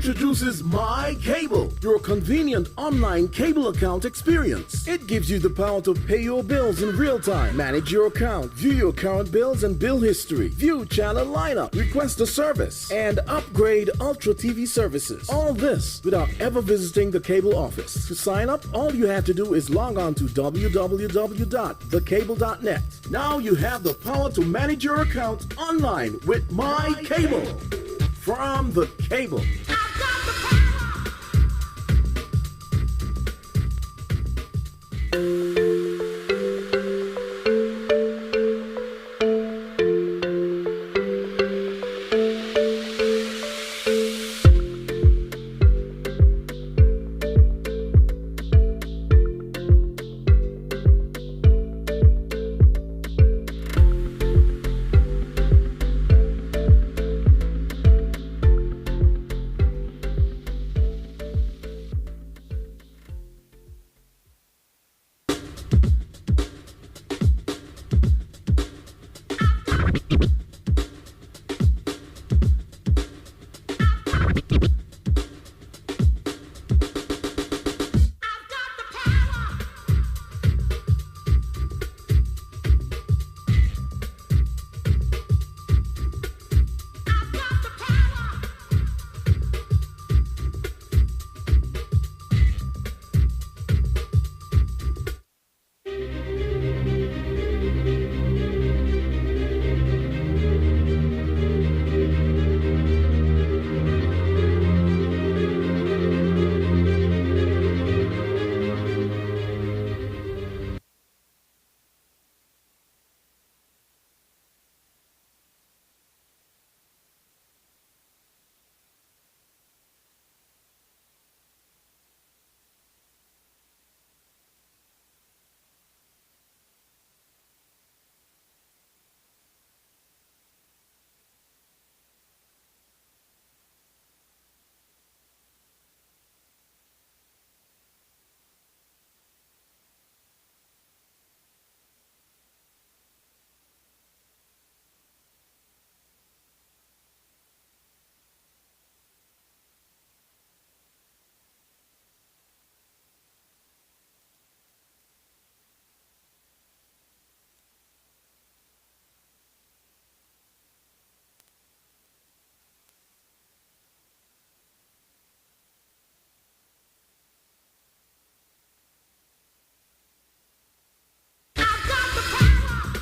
introduces My Cable, your convenient online cable account experience. It gives you the power to pay your bills in real time, manage your account, view your current bills and bill history, view channel lineup, request a service, and upgrade Ultra TV services. All this without ever visiting the cable office. To sign up, all you have to do is log on to www.thecable.net. Now you have the power to manage your account online with My Cable. From The Cable.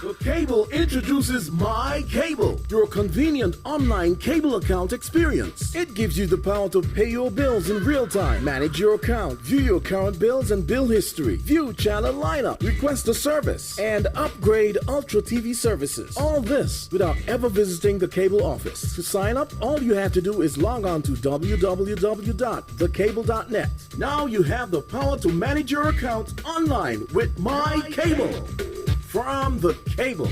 The Cable introduces My Cable, your convenient online cable account experience. It gives you the power to pay your bills in real time, manage your account, view your current bills and bill history, view channel lineup, request a service, and upgrade Ultra TV services. All this without ever visiting the cable office. To sign up, all you have to do is log on to www.thecable.net. Now you have the power to manage your account online with My Cable. From The Cable.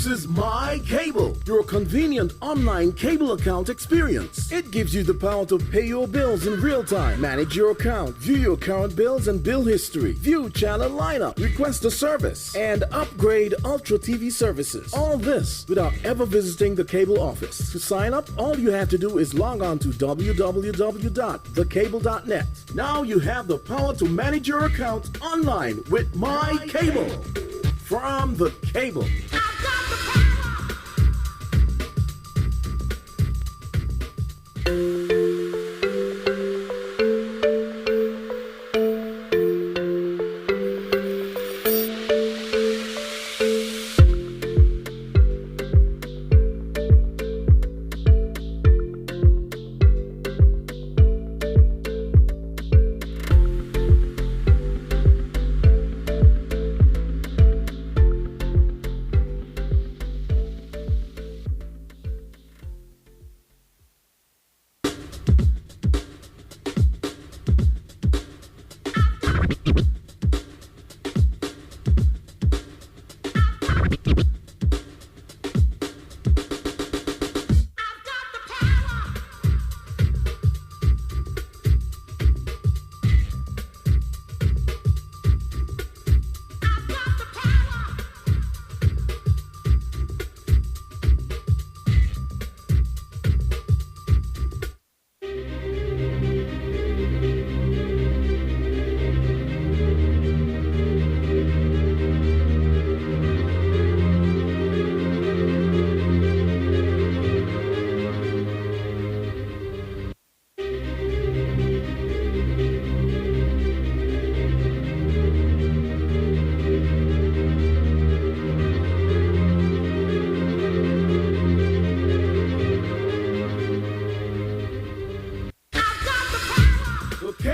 introduces My Cable, your convenient online cable account experience. It gives you the power to pay your bills in real time, manage your account, view your current bills and bill history, view channel lineup, request a service, and upgrade Ultra TV services. All this without ever visiting the cable office. To sign up, all you have to do is log on to www.thecable.net. Now you have the power to manage your account online with My Cable. From The Cable.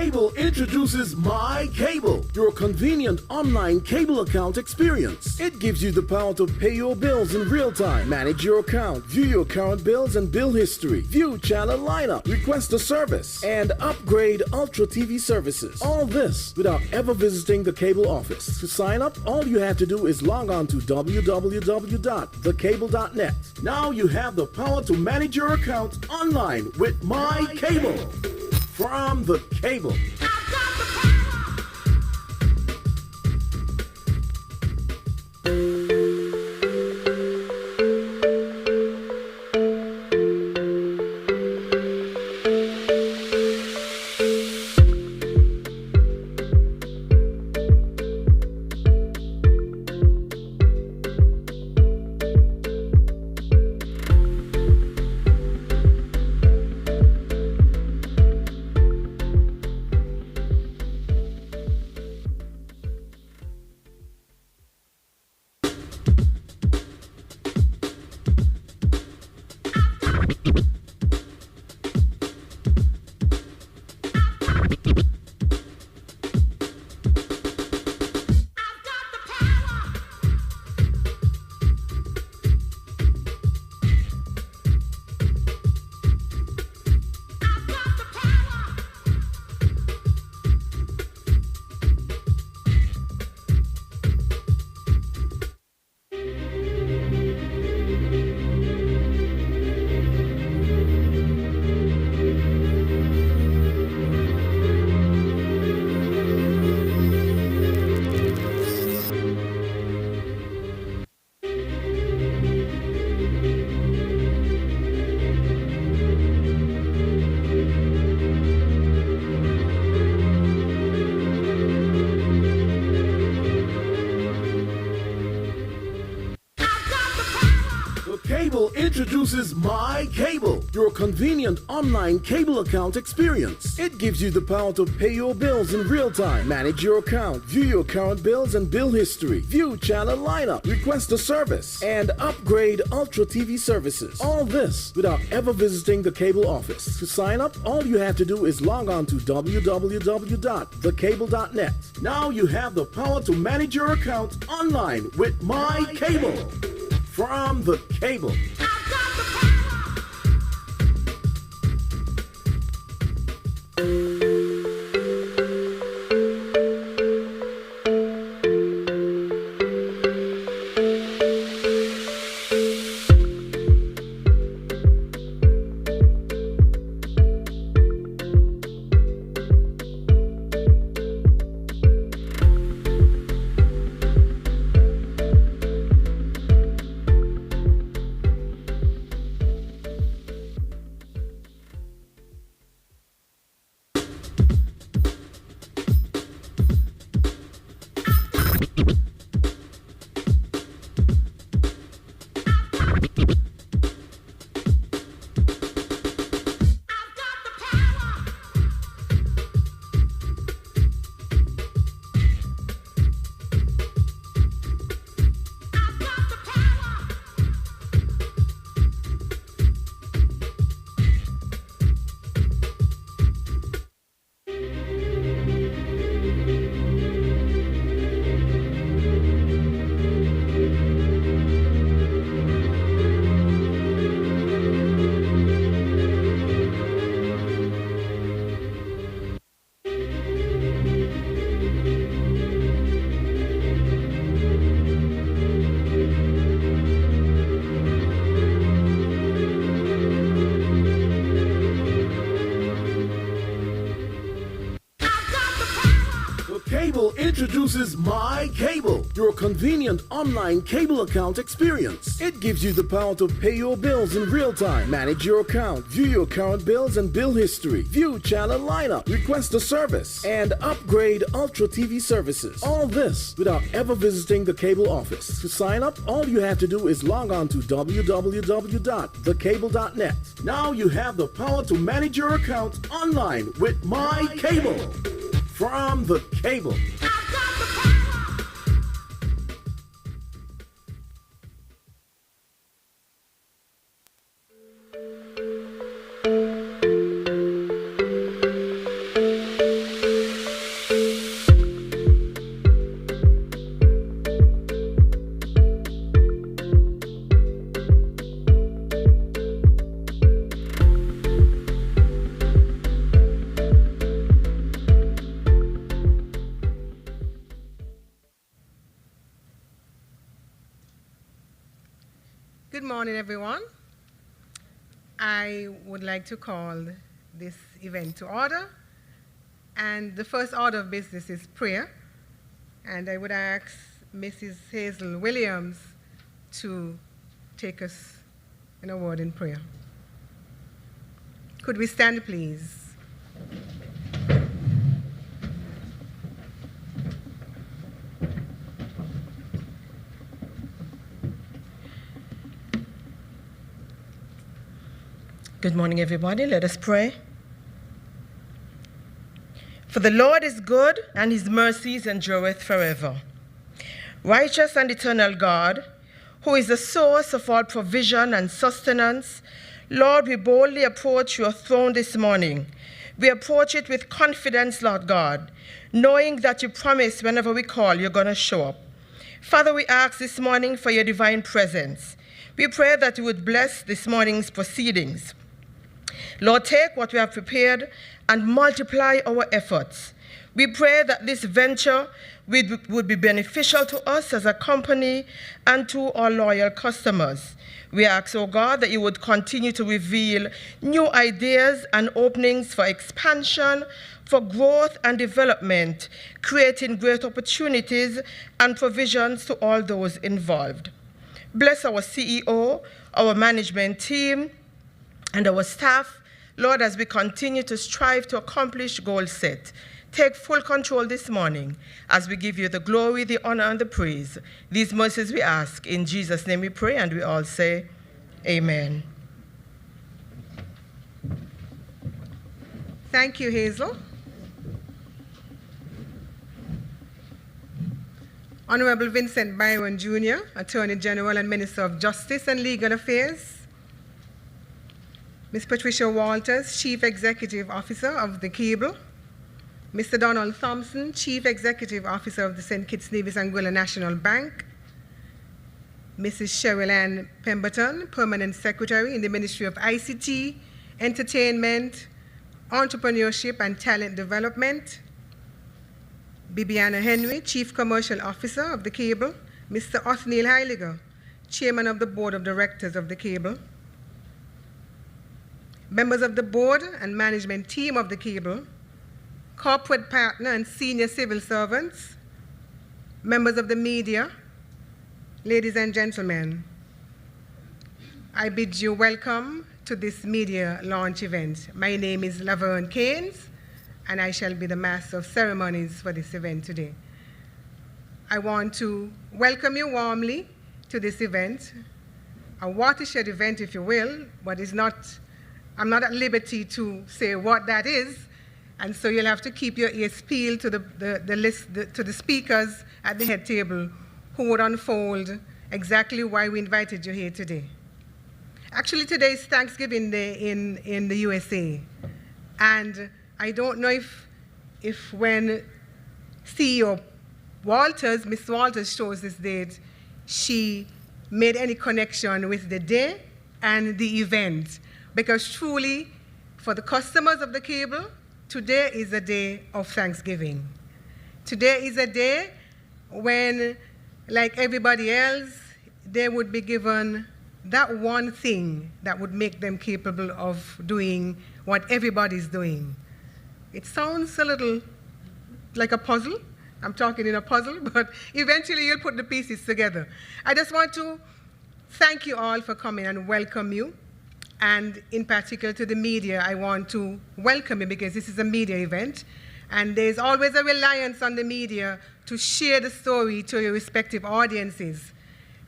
Cable introduces My Cable, your convenient online cable account experience. It gives you the power to pay your bills in real time, manage your account, view your current bills and bill history, view channel lineup, request a service, and upgrade Ultra TV services. All this without ever visiting the cable office. To sign up, all you have to do is log on to www.thecable.net. Now you have the power to manage your account online with My Cable. From The Cable. Cable introduces My Cable, your convenient online cable account experience. It gives you the power to pay your bills in real time, manage your account, view your current bills and bill history, view channel lineup, request a service, and upgrade Ultra TV services. All this without ever visiting the cable office. To sign up, all you have to do is log on to www.thecable.net. Now you have the power to manage your account online with My Cable. From The Cable. introduces My Cable, your convenient online cable account experience. It gives you the power to pay your bills in real time, manage your account, view your current bills and bill history, view channel lineup, request a service, and upgrade Ultra TV services. All this without ever visiting the cable office. To sign up, all you have to do is log on to www.thecable.net. Now you have the power to manage your account online with My Cable. From The Cable. Good morning, everyone. I would like to call this event to order. And the first order of business is prayer. And I would ask Mrs. Hazel Williams to take us in a word in prayer. Could we stand, please? Good morning, everybody. Let us pray. For the Lord is good, and his mercies endureth forever. Righteous and eternal God, who is the source of all provision and sustenance, Lord, we boldly approach your throne this morning. We approach it with confidence, Lord God, knowing that you promise whenever we call, you're going to show up. Father, we ask this morning for your divine presence. We pray that you would bless this morning's proceedings. Lord, take what we have prepared and multiply our efforts. We pray that this venture would be beneficial to us as a company and to our loyal customers. We ask, oh God, that you would continue to reveal new ideas and openings for expansion, for growth and development, creating great opportunities and provisions to all those involved. Bless our CEO, our management team, and our staff, Lord, as we continue to strive to accomplish goals set. Take full control this morning as we give you the glory, the honor, and the praise. These mercies we ask. In Jesus' name we pray, and we all say, amen. Thank you, Hazel. Honorable Vincent Byron Jr., Attorney General and Minister of Justice and Legal Affairs. Ms. Patricia Walters, Chief Executive Officer of the Cable. Mr. Donald Thompson, Chief Executive Officer of the St. Kitts Nevis Anguilla National Bank. Mrs. Cheryl Ann Pemberton, Permanent Secretary in the Ministry of ICT, Entertainment, Entrepreneurship and Talent Development. Bibiana Henry, Chief Commercial Officer of the Cable. Mr. Othniel Heiliger, Chairman of the Board of Directors of the Cable. Members of the board and management team of the Cable, corporate partner and senior civil servants, members of the media, ladies and gentlemen, I bid you welcome to this media launch event. My name is Laverne Keynes, and I shall be the master of ceremonies for this event today. I want to welcome you warmly to this event, a watershed event, if you will, but I'm not at liberty to say what that is, and so you'll have to keep your ears peeled to the speakers at the head table who would unfold exactly why we invited you here today. Actually, today is Thanksgiving Day in the USA, and I don't know if when CEO Walters, Ms. Walters chose this date, she made any connection with the day and the event. Because truly, for the customers of the Cable, today is a day of Thanksgiving. Today is a day when, like everybody else, they would be given that one thing that would make them capable of doing what everybody's doing. It sounds a little like a puzzle, I'm talking in a puzzle, but eventually you'll put the pieces together. I just want to thank you all for coming and welcome you. And in particular to the media, I want to welcome you because this is a media event. And there's always a reliance on the media to share the story to your respective audiences.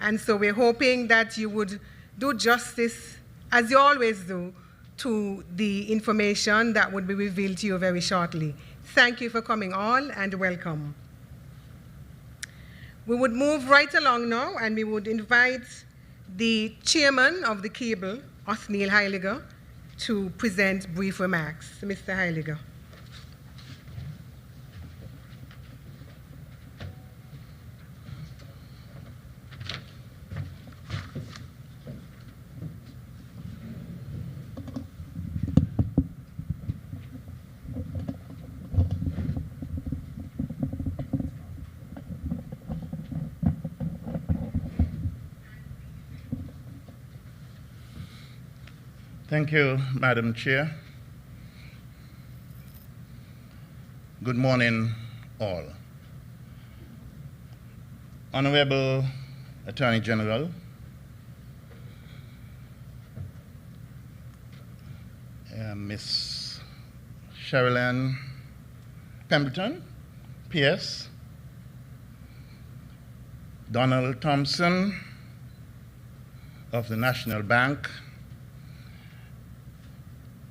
And so we're hoping that you would do justice, as you always do, to the information that would be revealed to you very shortly. Thank you for coming all and welcome. We would move right along now and we would invite the chairman of the cable, Othniel Heiliger, to present brief remarks. Mr. Heiliger. Thank you, Madam Chair. Good morning, all. Honorable Attorney General, Ms. Sherilyn Pemberton, PS, Donald Thompson of the National Bank,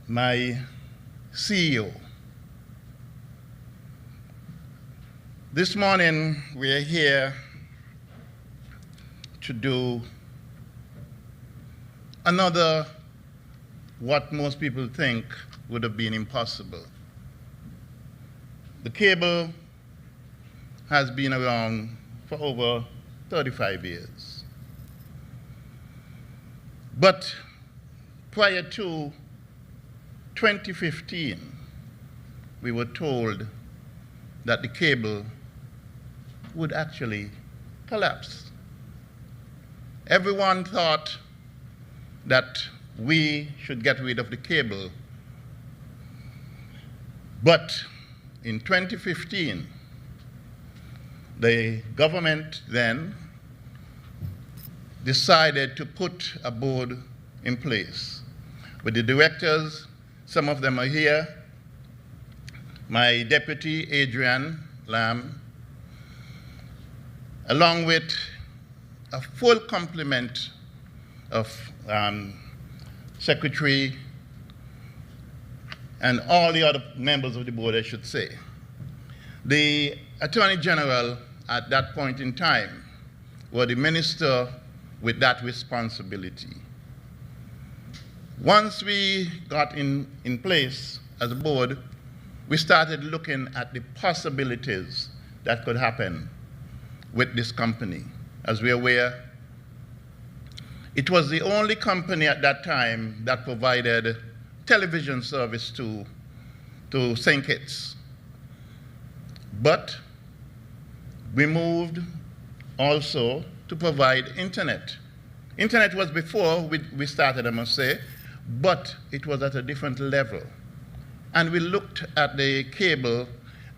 my CEO. This morning we are here to do another what most people think would have been impossible. The cable has been around for over 35 years. But prior to 2015, we were told that the cable would actually collapse. Everyone thought that we should get rid of the cable. But in 2015, the government then decided to put a board in place with the directors. Some of them are here. My deputy, Adrian Lamb, along with a full complement of secretary and all the other members of the board, I should say. The Attorney General at that point in time was the minister with that responsibility. Once we got in place as a board, we started looking at the possibilities that could happen with this company. As we're aware, it was the only company at that time that provided television service to St. Kitts. But we moved also to provide internet. Internet was before we started, I must say, but it was at a different level. And we looked at the cable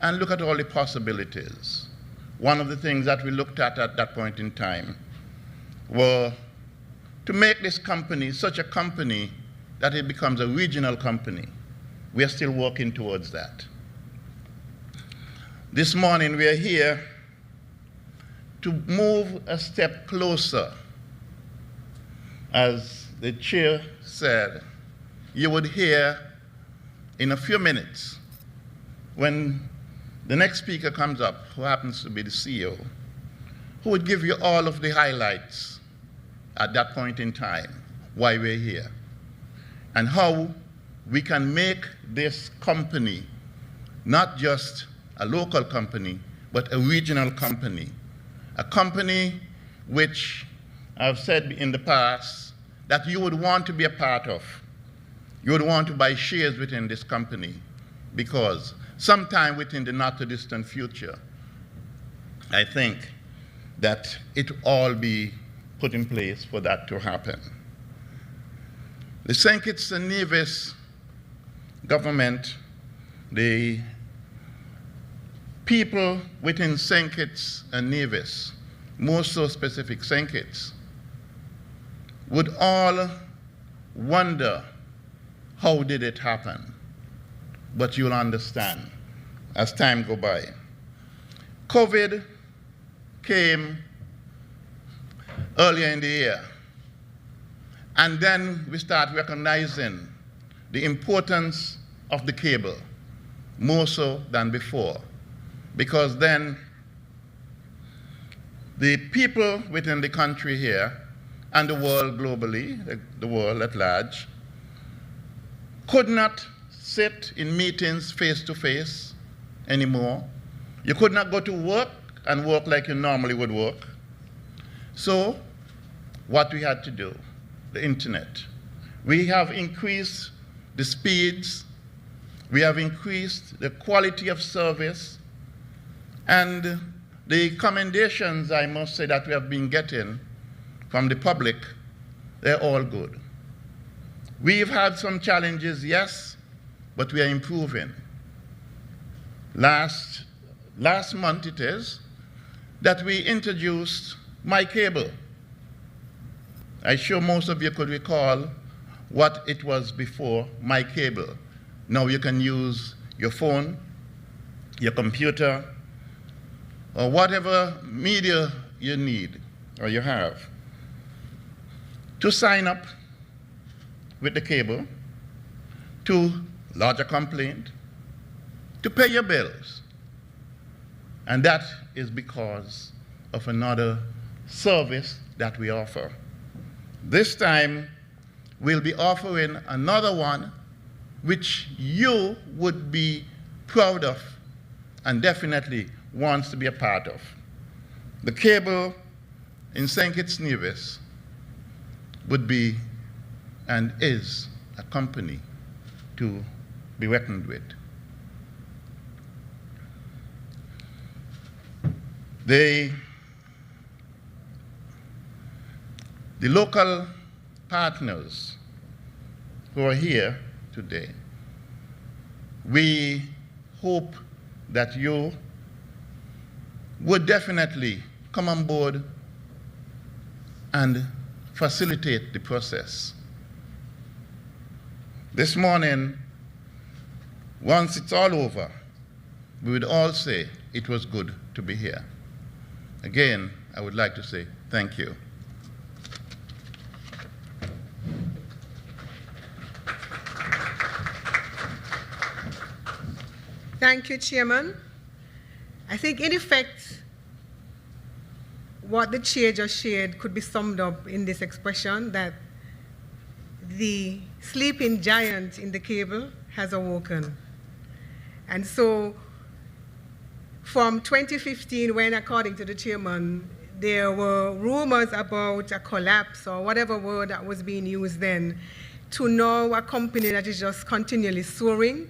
and looked at all the possibilities. One of the things that we looked at that point in time were to make this company such a company that it becomes a regional company. We are still working towards that. This morning we are here to move a step closer. As the chair said, you would hear in a few minutes when the next speaker comes up, who happens to be the CEO, who would give you all of the highlights at that point in time, why we're here, and how we can make this company not just a local company, but a regional company. A company which I've said in the past that you would want to be a part of. You would want to buy shares within this company because sometime within the not too distant future, I think that it will all be put in place for that to happen. The St. Kitts and Nevis government, the people within St. Kitts and Nevis, more so specific St. Kitts, would all wonder, how did it happen? But you'll understand as time go by. COVID came earlier in the year, and then we start recognizing the importance of the cable, more so than before, because then the people within the country here and the world globally, the world at large, could not sit in meetings face to face anymore. You could not go to work and work like you normally would work. So what we had to do, the internet. We have increased the speeds, we have increased the quality of service, and the commendations, I must say, that we have been getting from the public, they're all good. We've had some challenges, yes, but we are improving. Last month it is that we introduced MyCable. I'm sure most of you could recall what it was before MyCable. Now you can use your phone, your computer, or whatever media you need or you have to sign up with the cable, to lodge a complaint, to pay your bills. And that is because of another service that we offer. This time, we'll be offering another one which you would be proud of and definitely wants to be a part of. The cable in St. Kitts Nevis would be and is a company to be reckoned with. The local partners who are here today, we hope that you would definitely come on board and facilitate the process. This morning, once it's all over, we would all say it was good to be here. Again, I would like to say thank you. Thank you, Chairman. I think, in effect, what the Chair just shared could be summed up in this expression that the sleeping giant in the cable has awoken. And so, from 2015, when, according to the Chairman, there were rumors about a collapse or whatever word that was being used then, to now a company that is just continually soaring.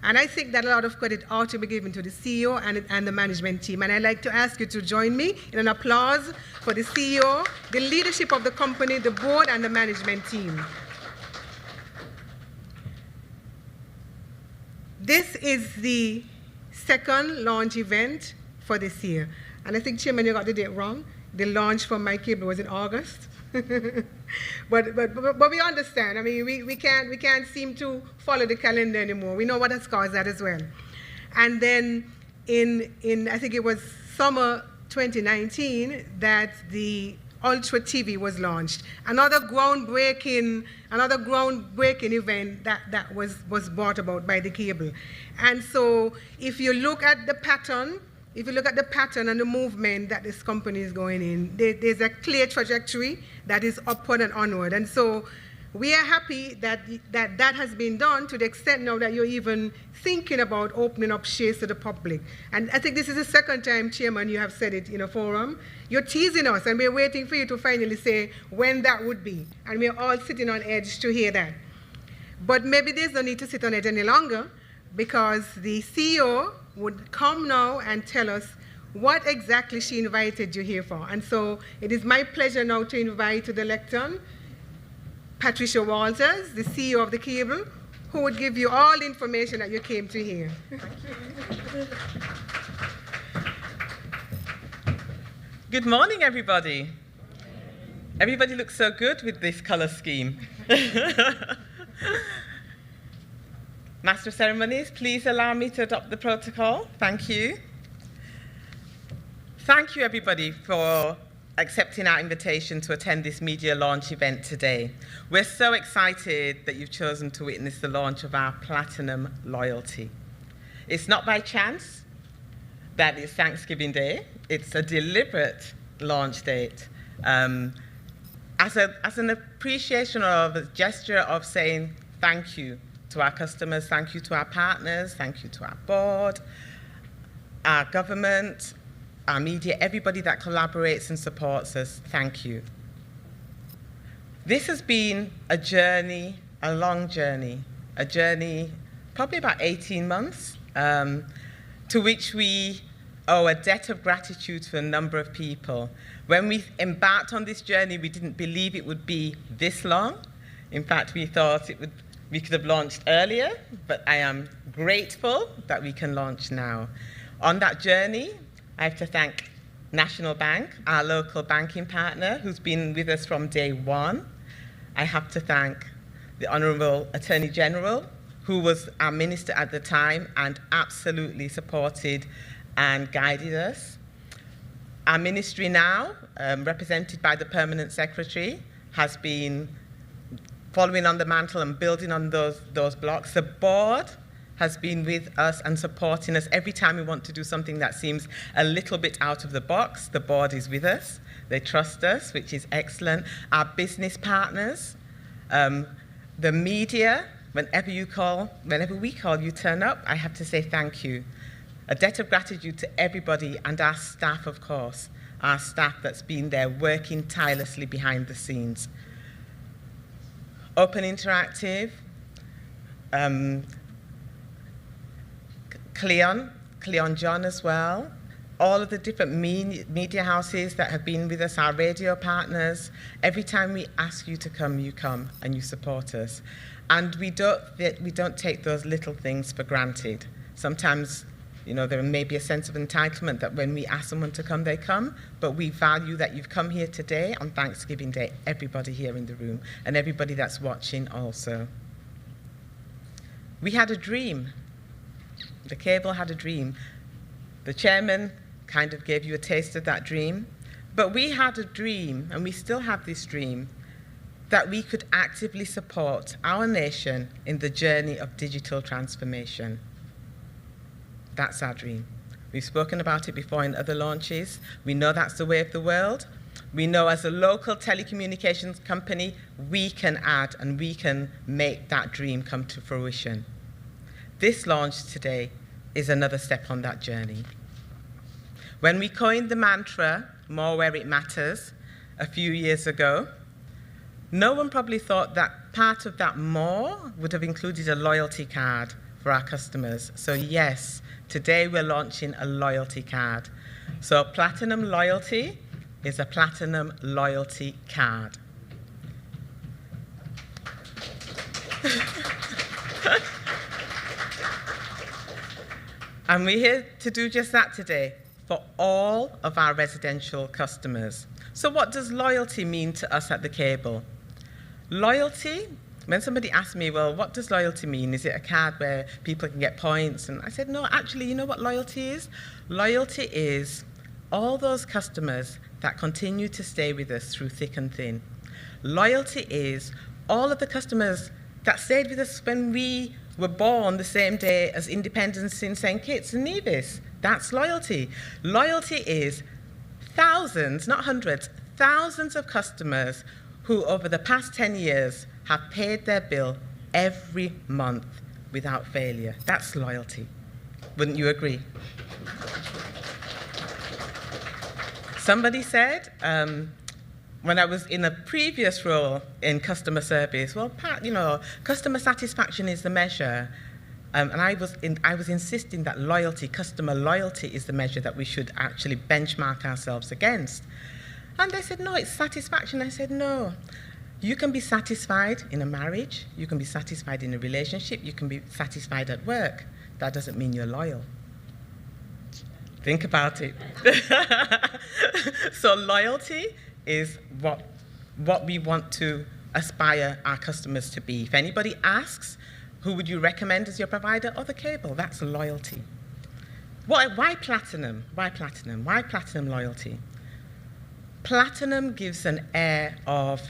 And I think that a lot of credit ought to be given to the CEO and the management team. And I'd like to ask you to join me in an applause for the CEO, the leadership of the company, the board, and the management team. This is the second launch event for this year. And I think, Chairman, you got the date wrong. The launch for MyCable was in August. but we understand. I mean, we can't seem to follow the calendar anymore. We know what has caused that as well. And then in I think it was summer 2019 that the Ultra TV was launched. Another groundbreaking event that was brought about by the cable. And so if you look at the pattern, and the movement that this company is going in, there's a clear trajectory that is upward and onward. And so we are happy that has been done to the extent now that you're even thinking about opening up shares to the public. And I think this is the second time, Chairman, you have said it in a forum. You're teasing us, and we're waiting for you to finally say when that would be. And we're all sitting on edge to hear that. But maybe there's no need to sit on edge any longer, because the CEO would come now and tell us what exactly she invited you here for. And so it is my pleasure now to invite to the lectern Patricia Walters, the CEO of the cable, who would give you all the information that you came to hear. Thank you. Good morning, everybody. Everybody looks so good with this color scheme. Master of Ceremonies, please allow me to adopt the protocol. Thank you. Thank you, everybody, for accepting our invitation to attend this media launch event today. We're so excited that you've chosen to witness the launch of our Platinum Loyalty. It's not by chance that it's Thanksgiving Day. It's a deliberate launch date as an appreciation of a gesture of saying thank you to our customers, thank you to our partners, thank you to our board, our government, our media, everybody that collaborates and supports us, thank you. This has been a journey, a long journey, a journey probably about 18 months, to which we owe a debt of gratitude to a number of people. When we embarked on this journey, we didn't believe it would be this long. In fact, we thought we could have launched earlier, but I am grateful that we can launch now. On that journey, I have to thank National Bank, our local banking partner, who's been with us from day one. I have to thank the Honourable Attorney General, who was our minister at the time and absolutely supported and guided us. Our ministry now, represented by the Permanent Secretary, has been following on the mantle and building on those blocks. The board has been with us and supporting us every time we want to do something that seems a little bit out of the box. The board is with us. They trust us, which is excellent. Our business partners, the media, whenever we call, you turn up. I have to say thank you. A debt of gratitude to everybody and our staff, of course, our staff that's been there working tirelessly behind the scenes. Open Interactive, Cleon John as well, all of the different media houses that have been with us, our radio partners. Every time we ask you to come, you come and you support us. And we don't take those little things for granted. Sometimes, there may be a sense of entitlement that when we ask someone to come, they come, but we value that you've come here today on Thanksgiving Day, everybody here in the room, and everybody that's watching also. We had a dream. The cable had a dream. The chairman kind of gave you a taste of that dream, but we had a dream, and we still have this dream, that we could actively support our nation in the journey of digital transformation. That's our dream. We've spoken about it before in other launches. We know that's the way of the world. We know as a local telecommunications company, we can add and we can make that dream come to fruition. This launch today is another step on that journey. When we coined the mantra, more where it matters, a few years ago, no one probably thought that part of that more would have included a loyalty card for our customers. So yes, today we're launching a loyalty card. So Platinum Loyalty is a Platinum Loyalty card. And we're here to do just that today for all of our residential customers. So what does loyalty mean to us at the Cable? Loyalty, when somebody asked me, well, what does loyalty mean? Is it a card where people can get points? And I said, no, actually, you know what loyalty is? Loyalty is all those customers that continue to stay with us through thick and thin. Loyalty is all of the customers that stayed with us when we were born the same day as independence in St. Kitts and Nevis. That's loyalty. Loyalty is thousands, not hundreds, thousands of customers who over the past 10 years have paid their bill every month without failure. That's loyalty. Wouldn't you agree? Somebody said, when I was in a previous role in customer service, well, Pat, customer satisfaction is the measure. And I was insisting that loyalty, customer loyalty, is the measure that we should actually benchmark ourselves against. And they said, no, it's satisfaction. I said, no. You can be satisfied in a marriage. You can be satisfied in a relationship. You can be satisfied at work. That doesn't mean you're loyal. Think about it. So loyalty is what we want to aspire our customers to be. If anybody asks, who would you recommend as your provider? Oh, the cable, that's loyalty. Why platinum? Why platinum? Why platinum loyalty? Platinum gives an air of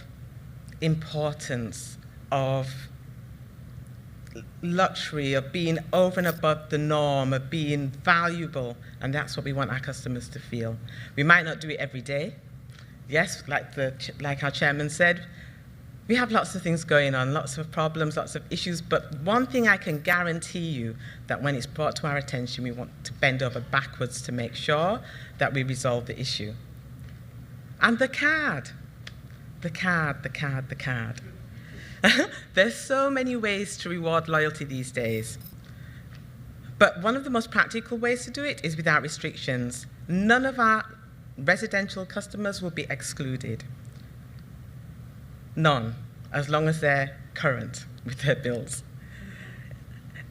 importance, of luxury, of being over and above the norm, of being valuable, and that's what we want our customers to feel. We might not do it every day. Yes, like our chairman said, we have lots of things going on, lots of problems, lots of issues, but one thing I can guarantee you, that when it's brought to our attention, we want to bend over backwards to make sure that we resolve the issue. And the card. There's so many ways to reward loyalty these days. But one of the most practical ways to do it is without restrictions. None of our residential customers will be excluded. None, as long as they're current with their bills.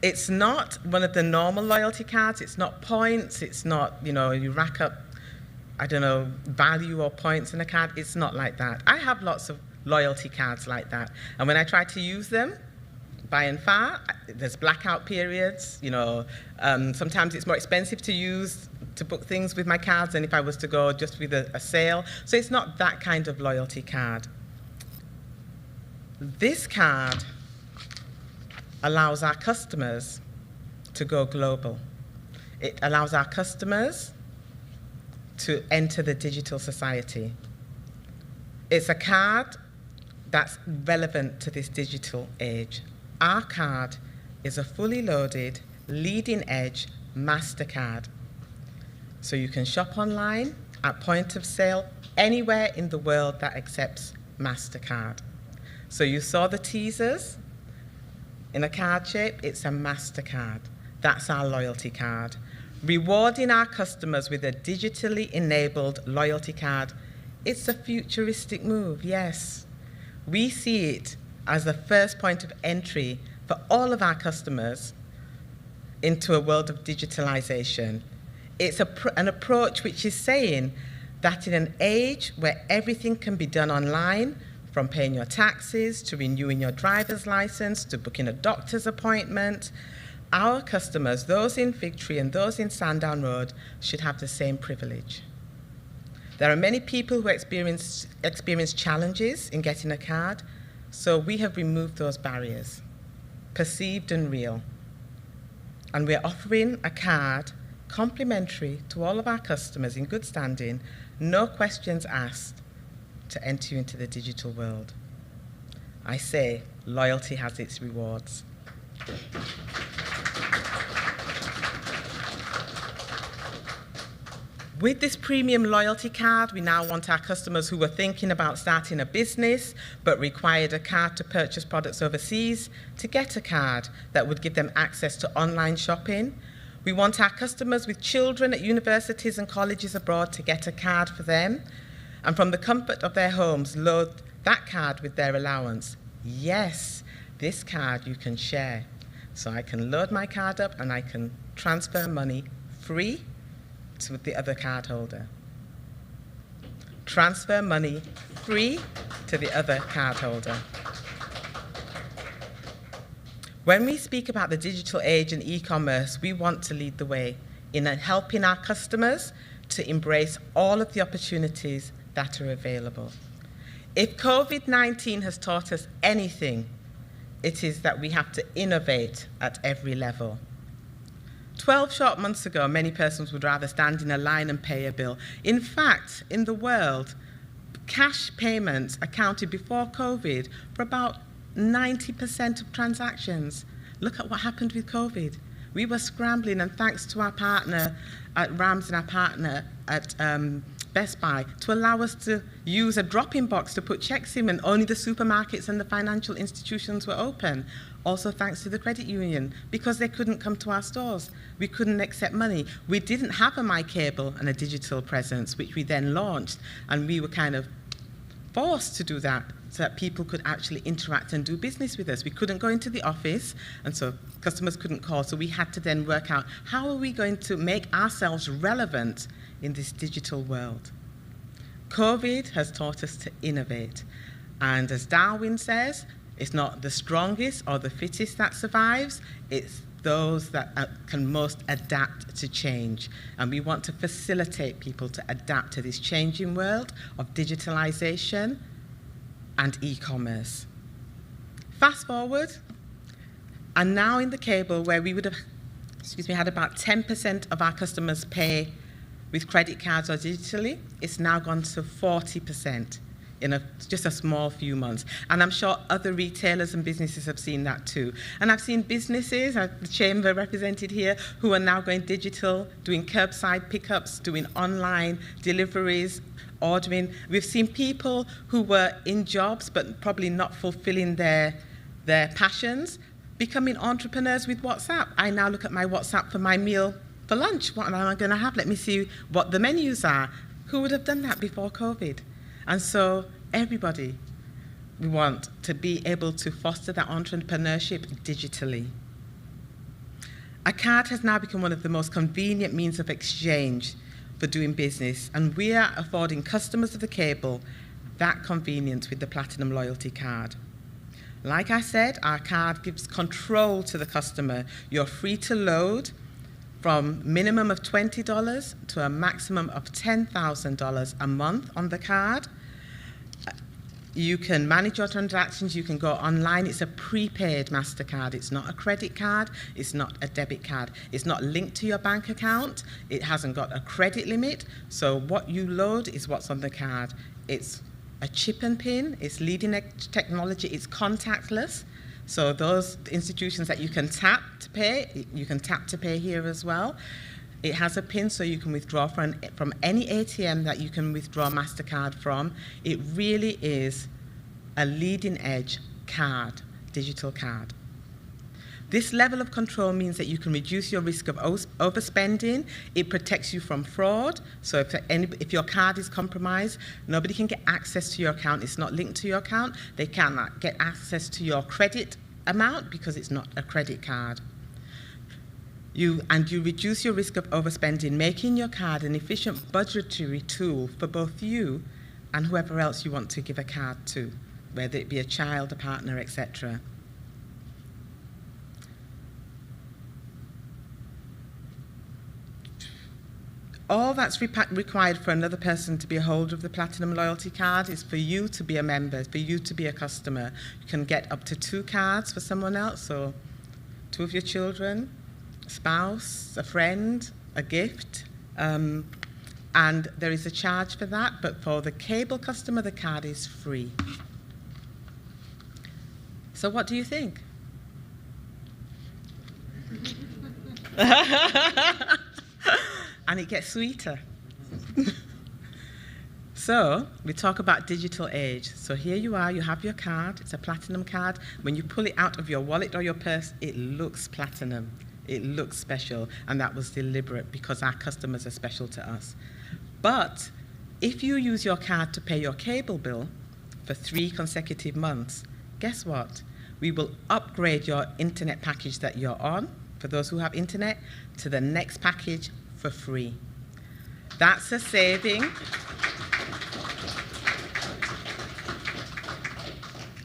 It's not one of the normal loyalty cards. It's not points. It's not, you rack up, value or points in a card. It's not like that. I have lots of loyalty cards like that. And when I try to use them, by and far, there's blackout periods. Sometimes it's more expensive to book things with my cards than if I was to go just with a sale. So it's not that kind of loyalty card. This card allows our customers to go global. It allows our customers to enter the digital society. It's a card that's relevant to this digital age. Our card is a fully loaded, leading-edge MasterCard. So you can shop online, at point of sale, anywhere in the world that accepts MasterCard. So you saw the teasers in a card shape. It's a MasterCard. That's our loyalty card. Rewarding our customers with a digitally enabled loyalty card, it's a futuristic move, yes. We see it as the first point of entry for all of our customers into a world of digitalization. It's an approach which is saying that in an age where everything can be done online, from paying your taxes, to renewing your driver's license, to booking a doctor's appointment, our customers, those in Fig Tree and those in Sandown Road, should have the same privilege. There are many people who experience challenges in getting a card, so we have removed those barriers, perceived and real. And we're offering a card complimentary to all of our customers in good standing, no questions asked, to enter you into the digital world. I say, loyalty has its rewards. With this premium loyalty card, we now want our customers who were thinking about starting a business but required a card to purchase products overseas to get a card that would give them access to online shopping. We want our customers with children at universities and colleges abroad to get a card for them, and from the comfort of their homes, load that card with their allowance. Yes, this card you can share. So I can load my card up and I can transfer money free to the other cardholder. Transfer money free to the other cardholder. When we speak about the digital age and e-commerce, we want to lead the way in helping our customers to embrace all of the opportunities that are available. If COVID-19 has taught us anything, it is that we have to innovate at every level. 12 short months ago, many persons would rather stand in a line and pay a bill. In fact, in the world, cash payments accounted before COVID for about 90% of transactions. Look at what happened with COVID. We were scrambling, and thanks to our partner at Rams and our partner at Best Buy, to allow us to use a drop-in box to put checks in when only the supermarkets and the financial institutions were open. Also thanks to the credit union, because they couldn't come to our stores. We couldn't accept money. We didn't have a MyCable and a digital presence, which we then launched, and we were kind of forced to do that so that people could actually interact and do business with us. We couldn't go into the office, and so customers couldn't call. So we had to then work out, how are we going to make ourselves relevant in this digital world? COVID has taught us to innovate. And as Darwin says, it's not the strongest or the fittest that survives, it's those that can most adapt to change. And we want to facilitate people to adapt to this changing world of digitalization and e-commerce. Fast forward, and now in the cable where we would have, had about 10% of our customers pay with credit cards or digitally, it's now gone to 40%. In just a small few months. And I'm sure other retailers and businesses have seen that too. And I've seen businesses, the chamber represented here, who are now going digital, doing curbside pickups, doing online deliveries, ordering. We've seen people who were in jobs but probably not fulfilling their passions, becoming entrepreneurs with WhatsApp. I now look at my WhatsApp for my meal for lunch. What am I going to have? Let me see what the menus are. Who would have done that before COVID? And so everybody, we want to be able to foster that entrepreneurship digitally. A card has now become one of the most convenient means of exchange for doing business, and we are affording customers of the cable that convenience with the Platinum Loyalty Card. Like I said, our card gives control to the customer. You're free to load from minimum of $20 to a maximum of $10,000 a month on the card. You can manage your transactions, you can go online. It's a prepaid MasterCard. It's not a credit card, it's not a debit card. It's not linked to your bank account. It hasn't got a credit limit. So what you load is what's on the card. It's a chip and pin, it's leading edge technology, it's contactless. So those institutions that you can tap to pay, you can tap to pay here as well. It has a pin so you can withdraw from any ATM that you can withdraw MasterCard from. It really is a leading edge card, digital card. This level of control means that you can reduce your risk of overspending. It protects you from fraud. So if your card is compromised, nobody can get access to your account. It's not linked to your account. They cannot get access to your credit amount because it's not a credit card. You reduce your risk of overspending, making your card an efficient budgetary tool for both you and whoever else you want to give a card to, whether it be a child, a partner, etc. All that's required for another person to be a holder of the Platinum Loyalty Card is for you to be a member, for you to be a customer. You can get up to 2 cards for someone else, so 2 of your children, a spouse, a friend, a gift, and there is a charge for that, but for the cable customer, the card is free. So what do you think? And it gets sweeter. So we talk about digital age. So here you are, you have your card, it's a platinum card. When you pull it out of your wallet or your purse, it looks platinum. It looks special, and that was deliberate because our customers are special to us. But if you use your card to pay your cable bill for 3 consecutive months, guess what? We will upgrade your internet package that you're on, for those who have internet, to the next package for free. That's a saving.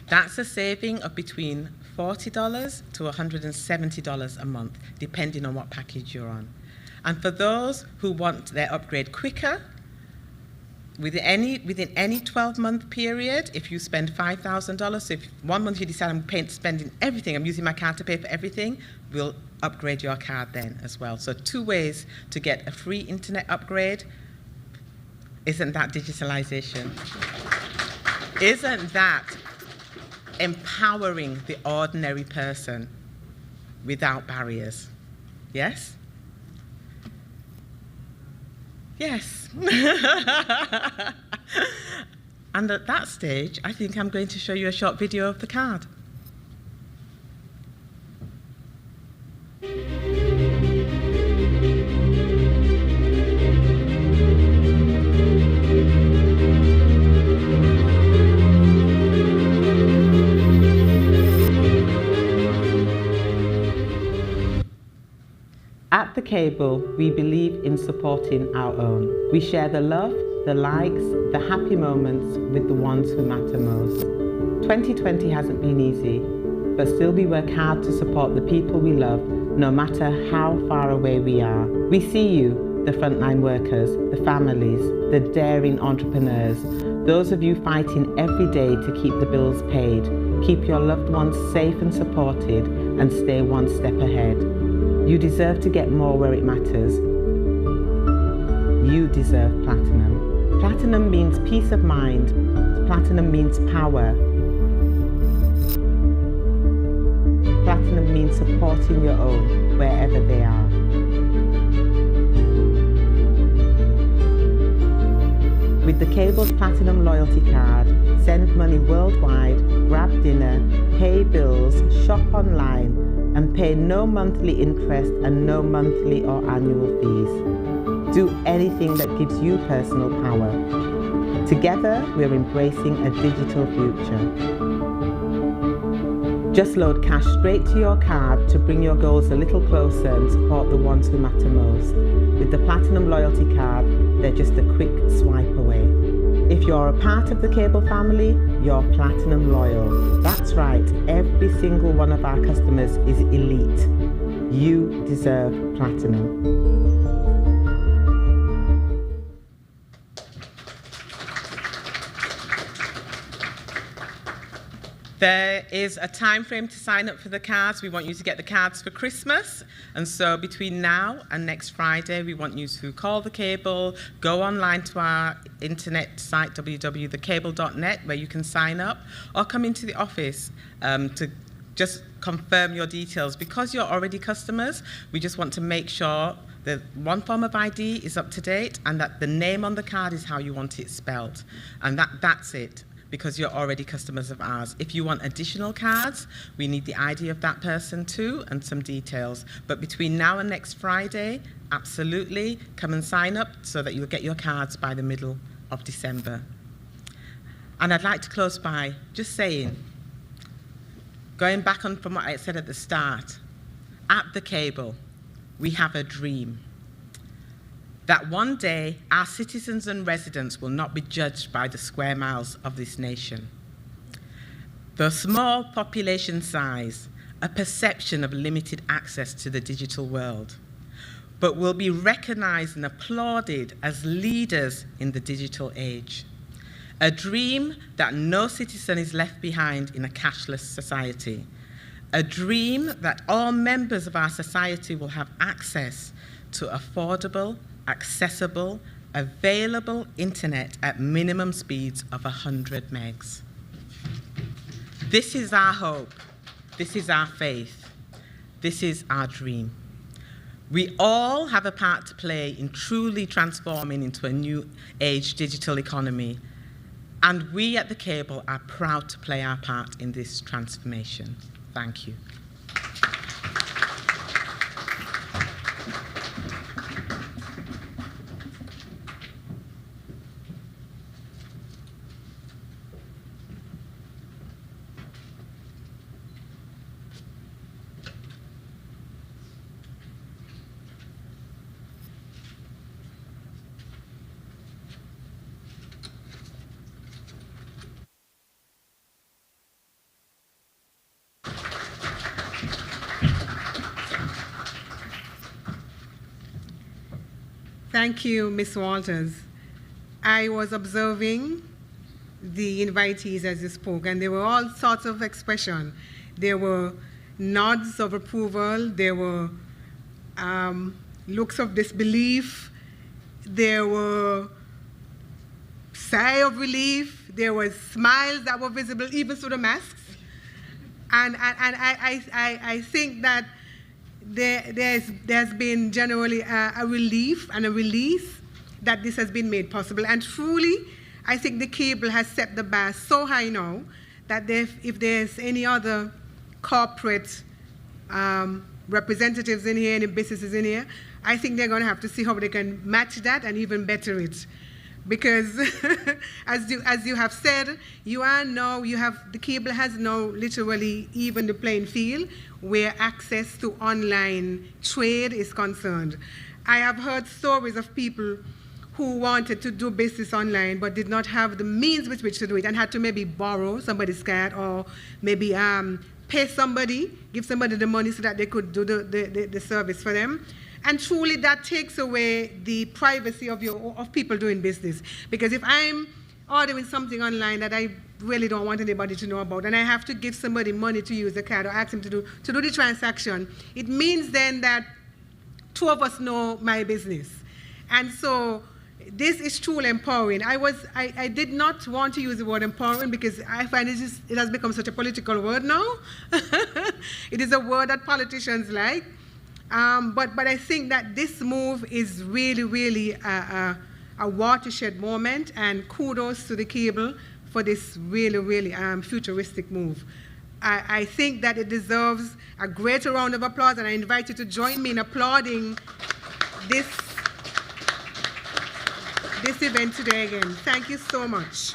That's a saving of between $40 to $170 a month, depending on what package you're on. And for those who want their upgrade quicker, within any 12-month period, if you spend $5,000, so if 1 month you decide I'm spending everything, I'm using my card to pay for everything, we'll upgrade your card then as well. So 2 ways to get a free internet upgrade. Isn't that digitalization? Isn't that empowering the ordinary person without barriers? Yes? Yes. And at that stage, I think I'm going to show you a short video of the card. At The Cable, we believe in supporting our own. We share the love, the likes, the happy moments with the ones who matter most. 2020 hasn't been easy, but still we work hard to support the people we love, no matter how far away we are. We see you, the frontline workers, the families, the daring entrepreneurs, those of you fighting every day to keep the bills paid, keep your loved ones safe and supported, and stay one step ahead. You deserve to get more where it matters. You deserve Platinum. Platinum means peace of mind. Platinum means power. Platinum means supporting your own wherever they are. With the Cable's Platinum loyalty card, send money worldwide, grab dinner, pay bills, shop online, and pay no monthly interest and no monthly or annual fees. Do anything that gives you personal power. Together, we're embracing a digital future. Just load cash straight to your card to bring your goals a little closer and support the ones who matter most. With the Platinum loyalty card, they're just a quick swipe away. If you're a part of the Cable family, you're Platinum loyal. That's right, every single one of our customers is elite. You deserve Platinum. There is a time frame to sign up for the cards. We want you to get the cards for Christmas. And so between now and next Friday, we want you to call the Cable, go online to our internet site, www.thecable.net, where you can sign up, or come into the office to just confirm your details. Because you're already customers, we just want to make sure that one form of ID is up to date and that the name on the card is how you want it spelled. And that's it, because you're already customers of ours. If you want additional cards, we need the ID of that person too and some details. But between now and next Friday, absolutely, come and sign up so that you'll get your cards by the middle of December. And I'd like to close by just saying, going back on from what I said at the start, at the Cable, we have a dream. That one day our citizens and residents will not be judged by the square miles of this nation. The small population size, a perception of limited access to the digital world, but will be recognized and applauded as leaders in the digital age. A dream that no citizen is left behind in a cashless society. A dream that all members of our society will have access to affordable, accessible, available internet at minimum speeds of 100 megs. This is our hope. This is our faith. This is our dream. We all have a part to play in truly transforming into a new age digital economy. And we at the Cable are proud to play our part in this transformation. Thank you. Thank you, Ms. Walters. I was observing the invitees as you spoke, and there were all sorts of expression. There were nods of approval, there were looks of disbelief, there were sigh of relief, there were smiles that were visible even through the masks. And I think that there's been generally a relief and a release that this has been made possible. And truly, I think the Cable has set the bar so high now that if there's any other corporate representatives in here, any businesses in here, I think they're going to have to see how they can match that and even better it. because as you have said, the cable has now literally even the playing field where access to online trade is concerned. I have heard stories of people who wanted to do business online but did not have the means with which to do it and had to maybe borrow somebody's card or maybe pay somebody, give somebody the money so that they could do the service for them. And truly that takes away the privacy of people doing business. Because if I'm ordering something online that I really don't want anybody to know about, and I have to give somebody money to use the card or ask him to do the transaction, it means then that two of us know my business. And so this is truly empowering. I did not want to use the word empowering because I find it has become such a political word now. It is a word that politicians like. But I think that this move is really, really a watershed moment, and kudos to the cable for this really, really futuristic move. I think that it deserves a greater round of applause, and I invite you to join me in applauding this event today again. Thank you so much.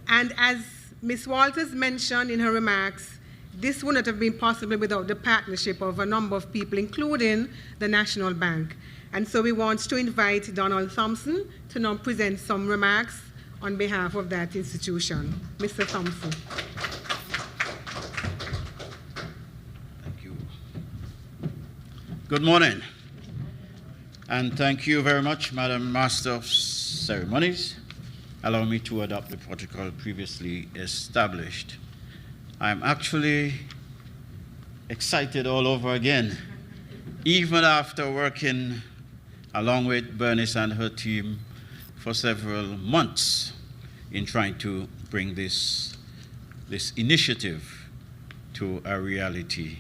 And as Ms. Walters mentioned in her remarks, this would not have been possible without the partnership of a number of people, including the National Bank. And so we want to invite Donald Thompson to now present some remarks on behalf of that institution. Mr. Thompson. Thank you. Good morning. And thank you very much, Madam Master of Ceremonies. Allow me to adopt the protocol previously established. I'm actually excited all over again, even after working along with Bernice and her team for several months in trying to bring this initiative to a reality.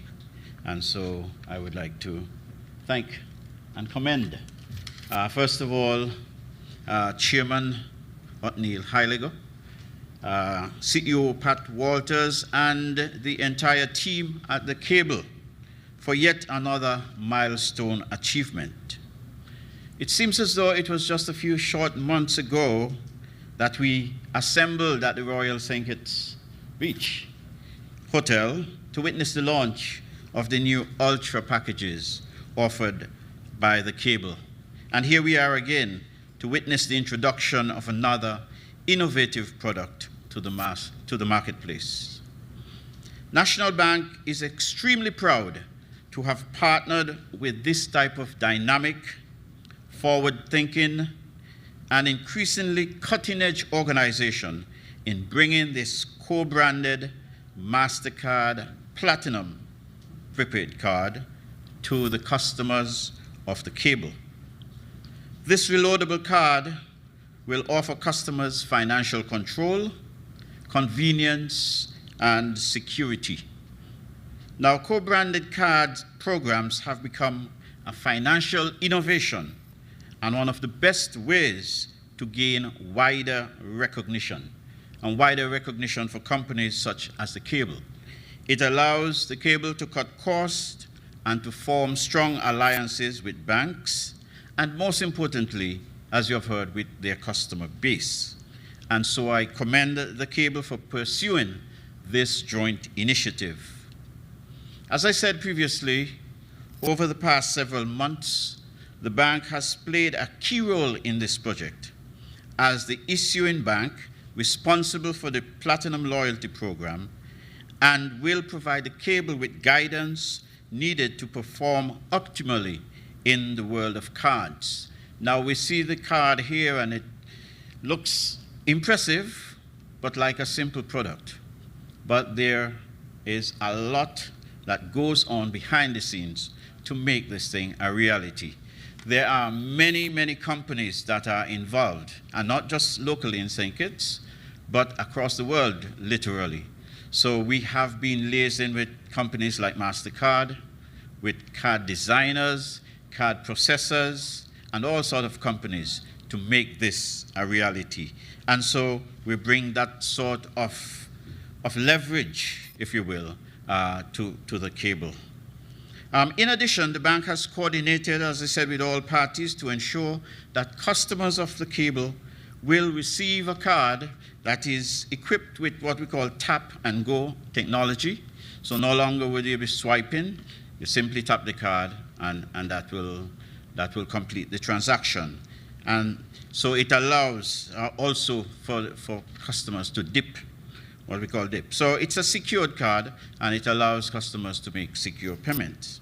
And so I would like to thank and commend, first of all, Chairman Othniel Heiliger, CEO Pat Walters, and the entire team at the Cable for yet another milestone achievement. It seems as though it was just a few short months ago that we assembled at the Royal St. Kitts Beach Hotel to witness the launch of the new Ultra packages offered by the Cable. And here we are again to witness the introduction of another innovative product to the marketplace. National Bank is extremely proud to have partnered with this type of dynamic, forward-thinking, and increasingly cutting-edge organization in bringing this co-branded MasterCard Platinum prepaid card to the customers of the Cable. This reloadable card will offer customers financial control, convenience, and security. Now, co-branded card programs have become a financial innovation and one of the best ways to gain wider recognition, and wider recognition for companies such as the Cable. It allows the Cable to cut costs and to form strong alliances with banks, and most importantly, as you have heard, with their customer base. And so I commend the Cable for pursuing this joint initiative. As I said previously, over the past several months, the bank has played a key role in this project as the issuing bank responsible for the Platinum Loyalty Program, and will provide the Cable with guidance needed to perform optimally in the world of cards. Now we see the card here and it looks impressive, but like a simple product. But there is a lot that goes on behind the scenes to make this thing a reality. There are many, many companies that are involved, and not just locally in St. Kitts, but across the world, literally. So we have been liaising with companies like MasterCard, with card designers, card processors, and all sorts of companies to make this a reality. And so we bring that sort of leverage, if you will, to the Cable. In addition, the bank has coordinated, as I said, with all parties to ensure that customers of the cable will receive a card that is equipped with what we call tap and go technology. So no longer will you be swiping, you simply tap the card and that will complete the transaction. And so it allows also for customers to dip, what we call dip. So it's a secured card and it allows customers to make secure payments.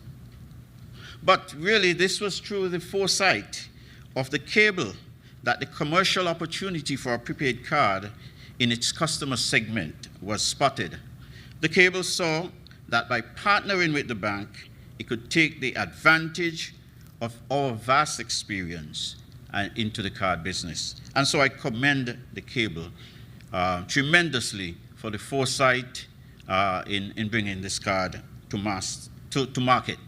But really this was through the foresight of the cable that the commercial opportunity for a prepaid card in its customer segment was spotted. The cable saw that by partnering with the bank, it could take the advantage of our vast experience into the card business. And so I commend the cable tremendously for the foresight in bringing this card to market.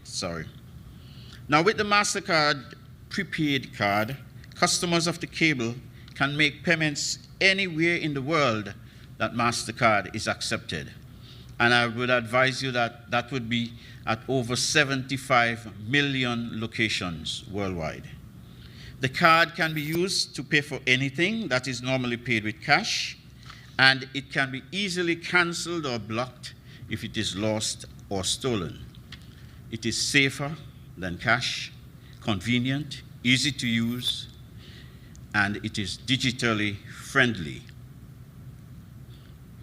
Now with the MasterCard prepaid card, customers of the cable can make payments anywhere in the world that MasterCard is accepted. And I would advise you that that would be at over 75 million locations worldwide. The card can be used to pay for anything that is normally paid with cash, and it can be easily canceled or blocked if it is lost or stolen. It is safer than cash, convenient, easy to use, and it is digitally friendly.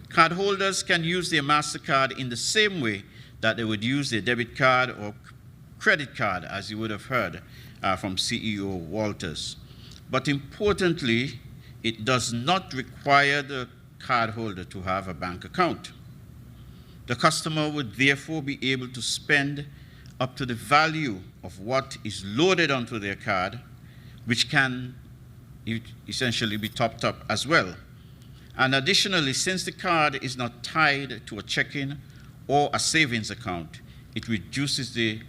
Cardholders can use their MasterCard in the same way that they would use their debit card or credit card, as you would have heard from CEO Walters. But importantly, it does not require the cardholder to have a bank account. The customer would therefore be able to spend up to the value of what is loaded onto their card, which can essentially be topped up as well. And additionally, since the card is not tied to a checking or a savings account, it reduces the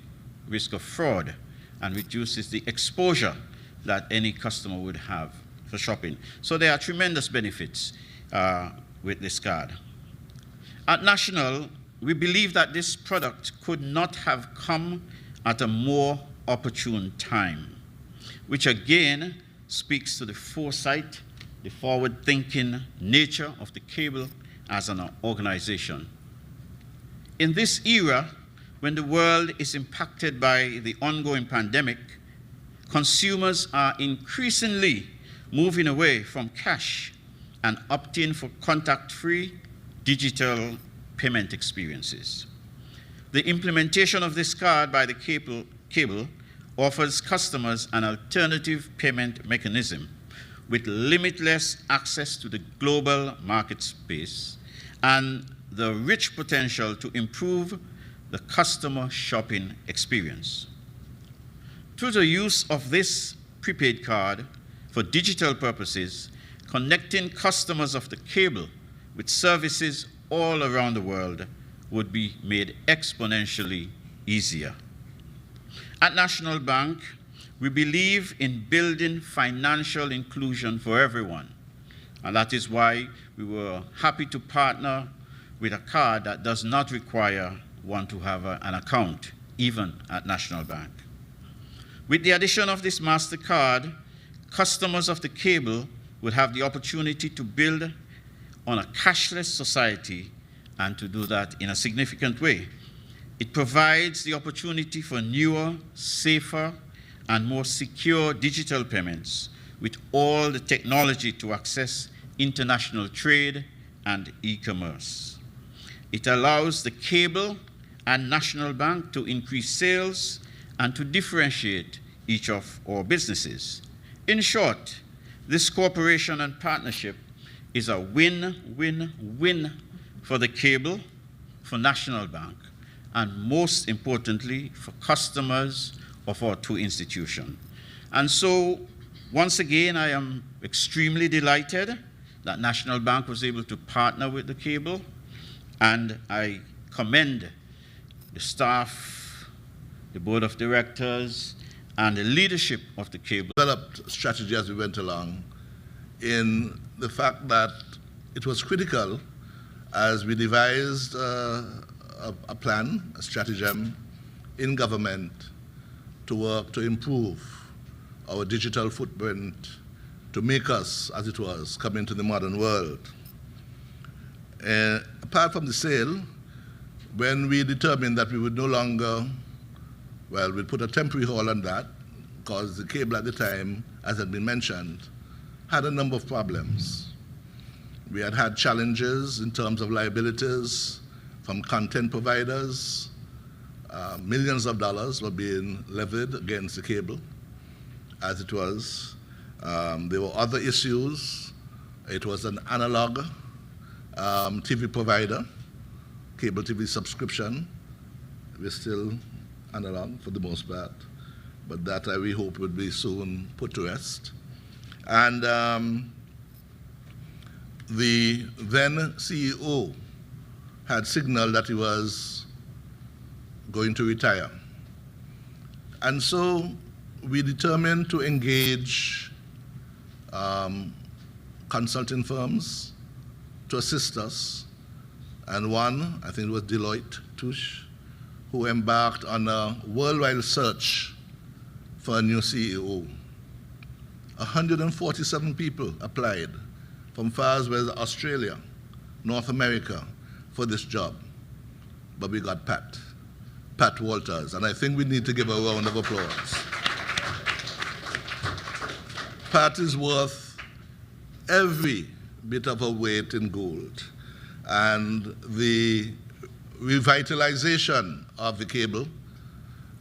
risk of fraud and reduces the exposure that any customer would have for shopping. So there are tremendous benefits with this card. At National, we believe that this product could not have come at a more opportune time, which again speaks to the foresight, the forward-thinking nature of the cable as an organization. In this era, when the world is impacted by the ongoing pandemic, consumers are increasingly moving away from cash and opting for contact-free digital payment experiences. The implementation of this card by the cable offers customers an alternative payment mechanism with limitless access to the global market space and the rich potential to improve the customer shopping experience. Through the use of this prepaid card for digital purposes, connecting customers of the cable with services all around the world would be made exponentially easier. At National Bank, we believe in building financial inclusion for everyone, and that is why we were happy to partner with a card that does not require one to have an account, even at National Bank. With the addition of this MasterCard, customers of the cable will have the opportunity to build on a cashless society and to do that in a significant way. It provides the opportunity for newer, safer, and more secure digital payments with all the technology to access international trade and e-commerce. It allows the cable and National Bank to increase sales and to differentiate each of our businesses. In short, this cooperation and partnership is a win-win-win for the cable, for National Bank, and most importantly, for customers of our two institutions. And so, once again, I am extremely delighted that National Bank was able to partner with the cable, and I commend the staff, the board of directors, and the leadership of the cable. Developed strategy as we went along in the fact that it was critical as we devised a plan, a stratagem, in government to work to improve our digital footprint, to make us, as it was, come into the modern world. Apart from the sale, when we determined that we would no longer, well, we'd put a temporary hold on that, because the cable at the time, as had been mentioned, had a number of problems. We had had challenges in terms of liabilities from content providers. Millions of dollars were being levied against the cable, as it was. There were other issues. It was an analog TV provider, cable TV subscription. We're still analog for the most part, but that we hope would be soon put to rest. And the then CEO had signaled that he was going to retire. And so we determined to engage consulting firms to assist us. And one, I think it was Deloitte Touche, who embarked on a worldwide search for a new CEO. 147 people applied from far as well as Australia, North America, for this job. But we got Pat Walters, and I think we need to give a round of applause. Pat is worth every bit of her weight in gold. And the revitalization of the cable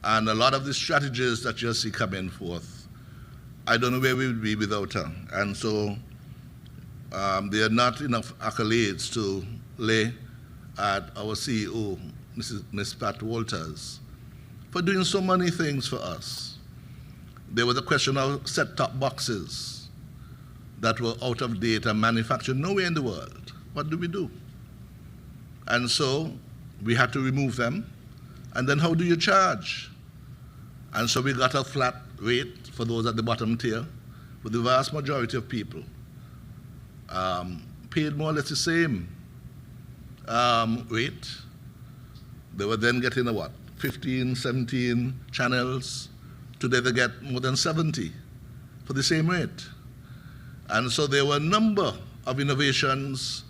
and a lot of the strategies that you see coming forth, I don't know where we would be without her. And so there are not enough accolades to lay at our CEO, Ms. Pat Walters, for doing so many things for us. There was a question of set-top boxes that were out of date and manufactured nowhere in the world. What do we do? And so we had to remove them. And then how do you charge? And so we got a flat rate for those at the bottom tier, but the vast majority of people paid more or less the same rate. They were then getting 15, 17 channels. Today they get more than 70 for the same rate. And so there were a number of innovations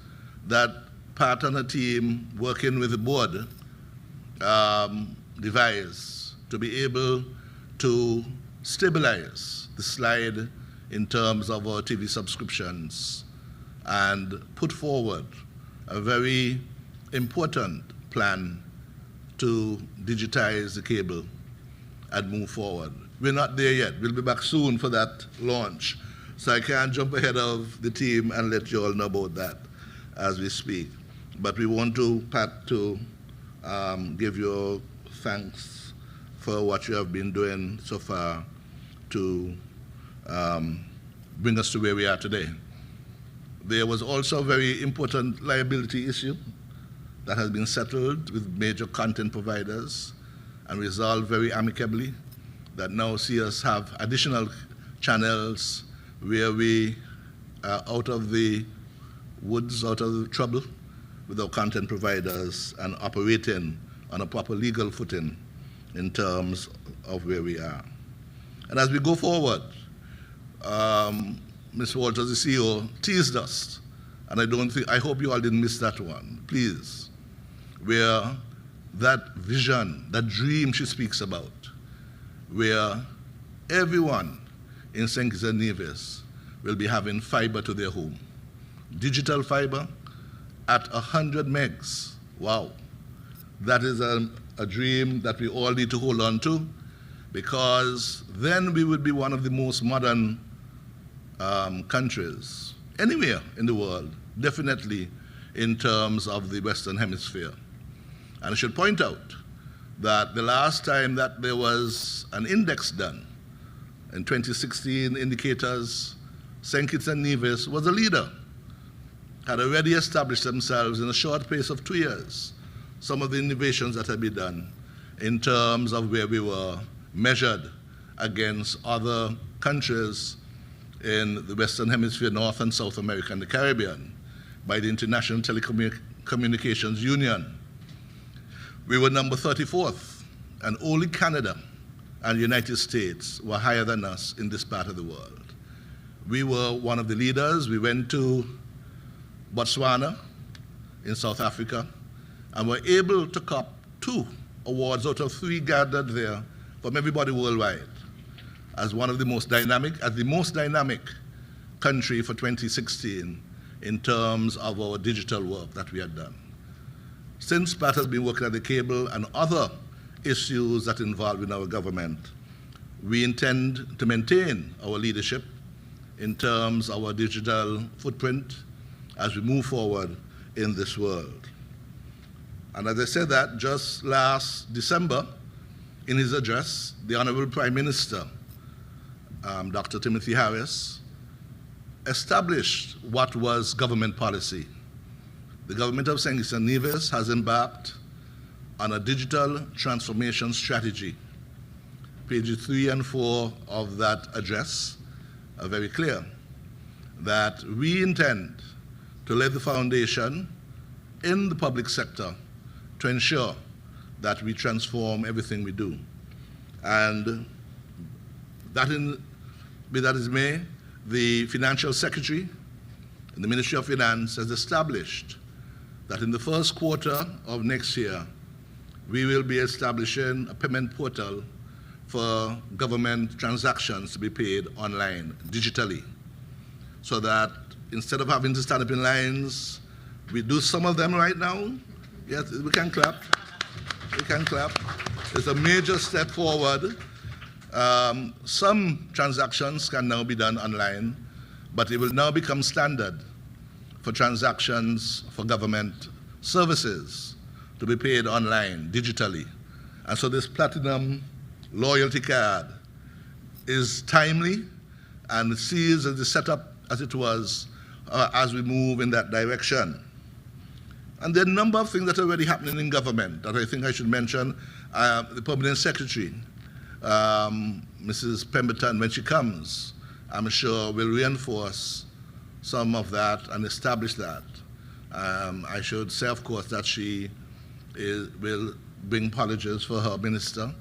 that Pat and her team, working with the board, devised to be able to stabilize the slide in terms of our TV subscriptions and put forward a very important plan to digitize the cable and move forward. We're not there yet. We'll be back soon for that launch. So I can't jump ahead of the team and let you all know about that as we speak. But we want to, Pat, to give you thanks for what you have been doing so far to bring us to where we are today. There was also a very important liability issue that has been settled with major content providers and resolved very amicably, that now see us have additional channels where we are out of the woods, out of the trouble with our content providers and operating on a proper legal footing in terms of where we are. And as we go forward, Ms. Walters, the CEO, teased us, and I hope you all didn't miss that one, please, where that vision, that dream she speaks about, where everyone in St. Kitts and Nevis will be having fiber to their home. Digital fiber at 100 megs. Wow. That is a dream that we all need to hold on to, because then we would be one of the most modern countries anywhere in the world, definitely in terms of the Western Hemisphere. And I should point out that the last time that there was an index done, in 2016 indicators, St. Kitts and Nevis was a leader, had already established themselves in a short pace of 2 years, some of the innovations that had been done in terms of where we were measured against other countries in the Western Hemisphere, North and South America and the Caribbean by the International Telecommunications Union. We were number 34th and only Canada and the United States were higher than us in this part of the world. We were one of the leaders. We went to Botswana in South Africa and were able to cop 2 awards out of 3 gathered there from everybody worldwide as one of the most dynamic, as the most dynamic country for 2016 in terms of our digital work that we had done. Since Pat has been working at the cable and other issues that involve in our government, we intend to maintain our leadership in terms of our digital footprint as we move forward in this world. And as I said that, just last December, in his address, the Honorable Prime Minister, Dr. Timothy Harris, established what was government policy. The government of St. Kitts and Nevis has embarked on a digital transformation strategy. Pages 3 and 4 of that address are very clear that we intend to lay the foundation in the public sector to ensure that we transform everything we do. And be that as may, the Financial Secretary in the Ministry of Finance has established that in the first quarter of next year, we will be establishing a payment portal for government transactions to be paid online, digitally, so that instead of having to stand up in lines, we do some of them right now. Yes, we can clap. We can clap. It's a major step forward. Some transactions can now be done online, but it will now become standard for transactions for government services to be paid online, digitally. And so this Platinum loyalty card is timely and sees the setup as it was as we move in that direction. And there are a number of things that are already happening in government that I think I should mention. The Permanent Secretary, Mrs. Pemberton, when she comes, I'm sure will reinforce some of that and establish that. I should say, of course, that she will bring apologies for her minister,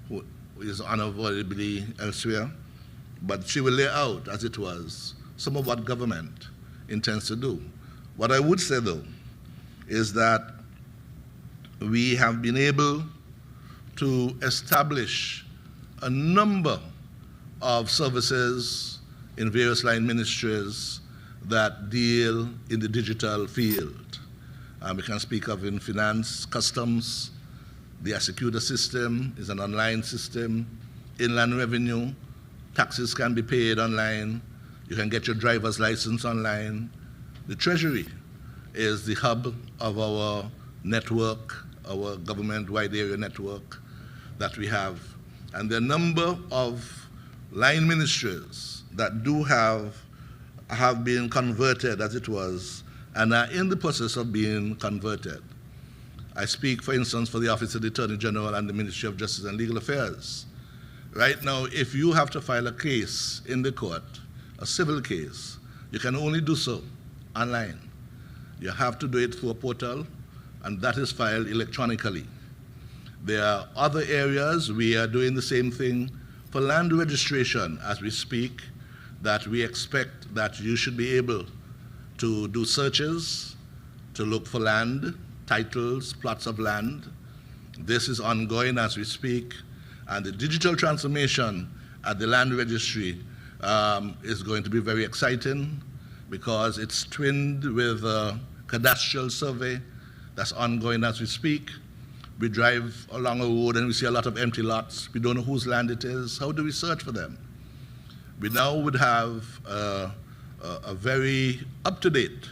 who is unavoidably elsewhere, but she will lay out, as it was, some of what government intends to do. What I would say, though, is that we have been able to establish a number of services in various line ministries that deal in the digital field. We can speak of in finance, customs, the Asecuda system is an online system, inland revenue, taxes can be paid online, you can get your driver's license online. The Treasury is the hub of our network, our government wide area network that we have. And there are a number of line ministries that have been converted, as it was, and are in the process of being converted. I speak, for instance, for the Office of the Attorney General and the Ministry of Justice and Legal Affairs. Right now, if you have to file a case in the court, a civil case, you can only do so online. You have to do it through a portal, and that is filed electronically. There are other areas we are doing the same thing for land registration as we speak, that we expect that you should be able to do searches, to look for land, titles, plots of land. This is ongoing as we speak, and the digital transformation at the land registry is going to be very exciting because it's twinned with a cadastral survey that's ongoing as we speak. We drive along a road and we see a lot of empty lots. We don't know whose land it is. How do we search for them? We now would have a very up-to-date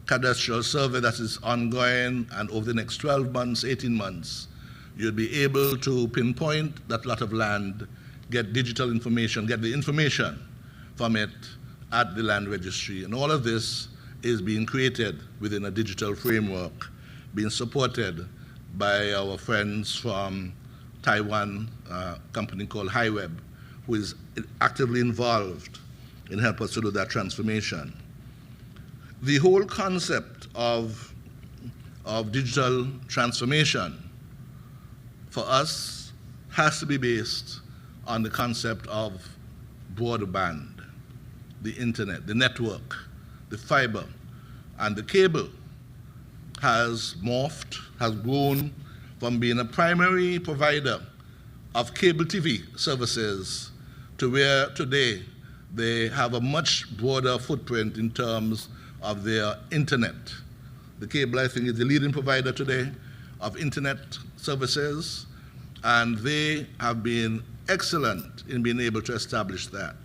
cadastral survey that is ongoing, and over the next 12 months, 18 months, you'll be able to pinpoint that lot of land, get digital information, get the information from it at the land registry. And all of this is being created within a digital framework, being supported by our friends from Taiwan, a company called HiWeb, who is actively involved in helping us to do that transformation. The whole concept of digital transformation for us has to be based on the concept of broadband, the internet, the network, the fiber, and the cable has morphed, has grown from being a primary provider of cable TV services to where today they have a much broader footprint in terms of their internet. The cable, I think, is the leading provider today of internet services, and they have been excellent in being able to establish that.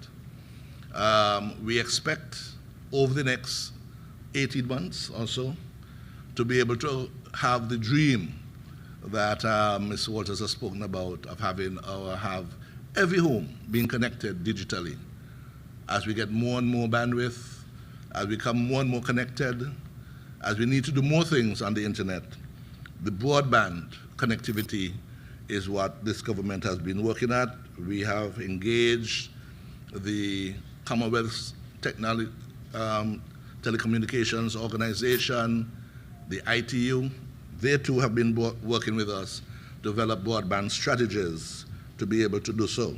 We expect over the next 18 months or so to be able to have the dream that Ms. Walters has spoken about of having have every home being connected digitally. As we get more and more bandwidth, as we become more and more connected, as we need to do more things on the internet, the broadband connectivity is what this government has been working at. We have engaged the Commonwealth Telecommunications Organization, the ITU. They too have been working with us to develop broadband strategies to be able to do so.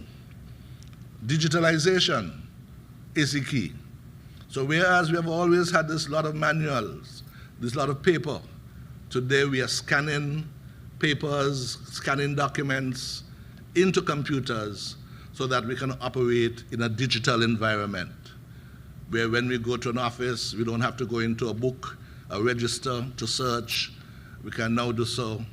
Digitalization is the key. So whereas we have always had this lot of manuals, this lot of paper, today we are scanning papers, scanning documents into computers so that we can operate in a digital environment where when we go to an office, we don't have to go into a book, a register to search. We can now do so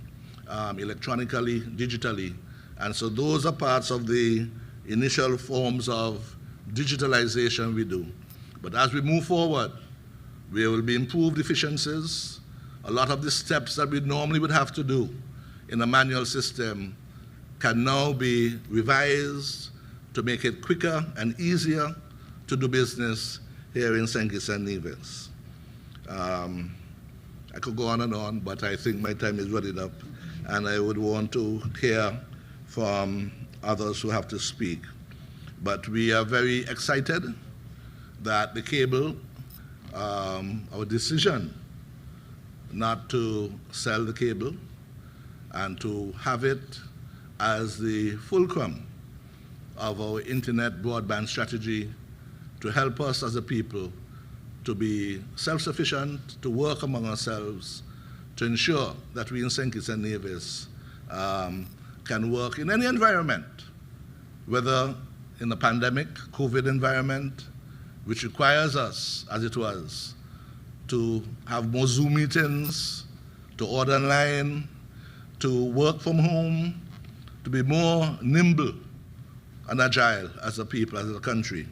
electronically, digitally. And so those are parts of the initial forms of digitalization we do. But as we move forward, there will be improved efficiencies. A lot of the steps that we normally would have to do in a manual system can now be revised to make it quicker and easier to do business here in St. Kitts and Nevis. I could go on, but I think my time is running up, and I would want to hear from others who have to speak. But we are very excited that the cable, our decision not to sell the cable and to have it as the fulcrum of our internet broadband strategy to help us as a people to be self-sufficient, to work among ourselves, to ensure that we in St. Kitts and Nevis can work in any environment, whether in the pandemic, COVID environment, which requires us, as it was, to have more Zoom meetings, to order online, to work from home, to be more nimble and agile as a people, as a country.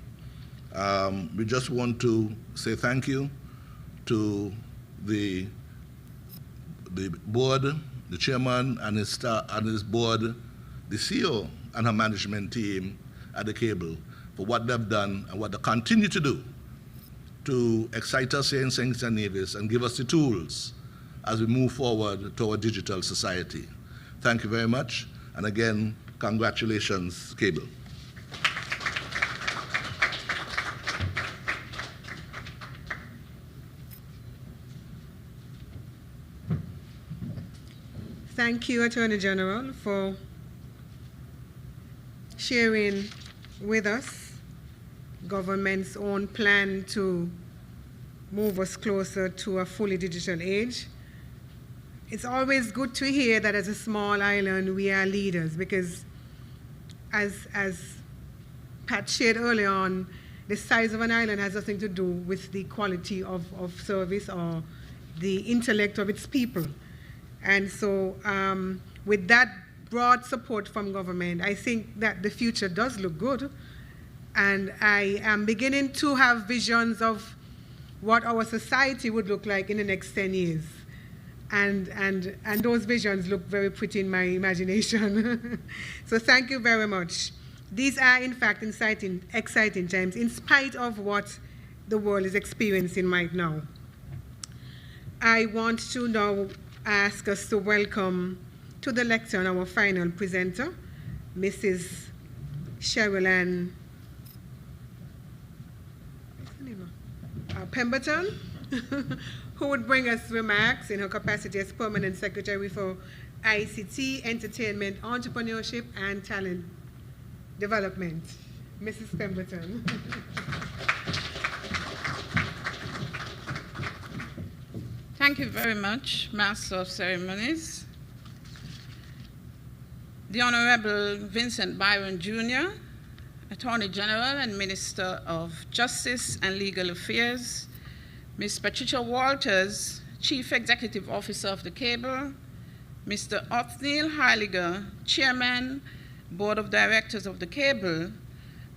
We just want to say thank you to the board, the chairman and his board, the CEO and her management team at the cable for what they've done and what they continue to do to excite us here in St. Kitts and Nevis and give us the tools as we move forward to our digital society. Thank you very much, and again, congratulations, Cable. Thank you, Attorney General, for sharing with us government's own plan to move us closer to a fully digital age. It's always good to hear that as a small island we are leaders, because as Pat shared earlier on, the size of an island has nothing to do with the quality of service or the intellect of its people. And so with that broad support from government, I think that the future does look good. And I am beginning to have visions of what our society would look like in the next 10 years. And those visions look very pretty in my imagination. So thank you very much. These are, in fact, exciting times, in spite of what the world is experiencing right now. I want to now ask us to welcome to the lectern our final presenter, Mrs. Cheryl Ann Pemberton, who would bring us remarks in her capacity as Permanent Secretary for ICT, entertainment, entrepreneurship, and talent development. Mrs. Pemberton. Thank you very much, Master of Ceremonies. The Honorable Vincent Byron Jr., Attorney General and Minister of Justice and Legal Affairs, Ms. Patricia Walters, Chief Executive Officer of the Cable, Mr. Othniel Heiliger, Chairman, Board of Directors of the Cable,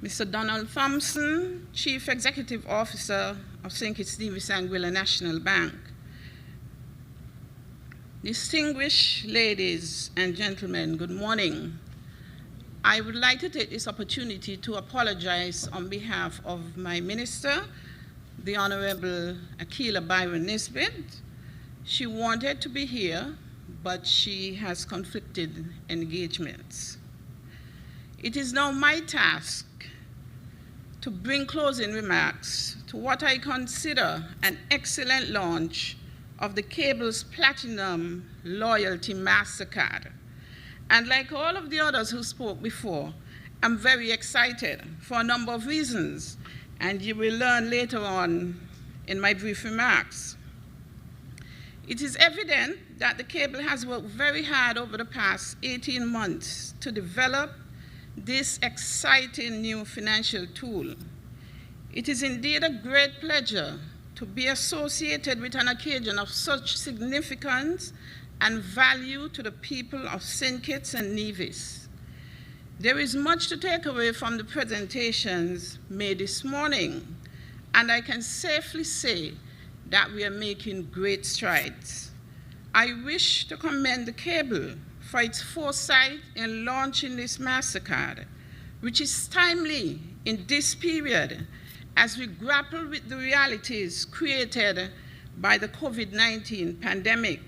Mr. Donald Thompson, Chief Executive Officer of St. Kitts Nevis Anguilla National Bank. Distinguished ladies and gentlemen, good morning. I would like to take this opportunity to apologize on behalf of my minister, the Honorable Akila Byron Nisbet. She wanted to be here, but she has conflicted engagements. It is now my task to bring closing remarks to what I consider an excellent launch of the Cable's Platinum Loyalty MasterCard. And like all of the others who spoke before, I'm very excited for a number of reasons, and you will learn later on in my brief remarks. It is evident that the Cable has worked very hard over the past 18 months to develop this exciting new financial tool. It is indeed a great pleasure to be associated with an occasion of such significance and value to the people of St. Kitts and Nevis. There is much to take away from the presentations made this morning, and I can safely say that we are making great strides. I wish to commend the Cable for its foresight in launching this MasterCard, which is timely in this period as we grapple with the realities created by the COVID-19 pandemic.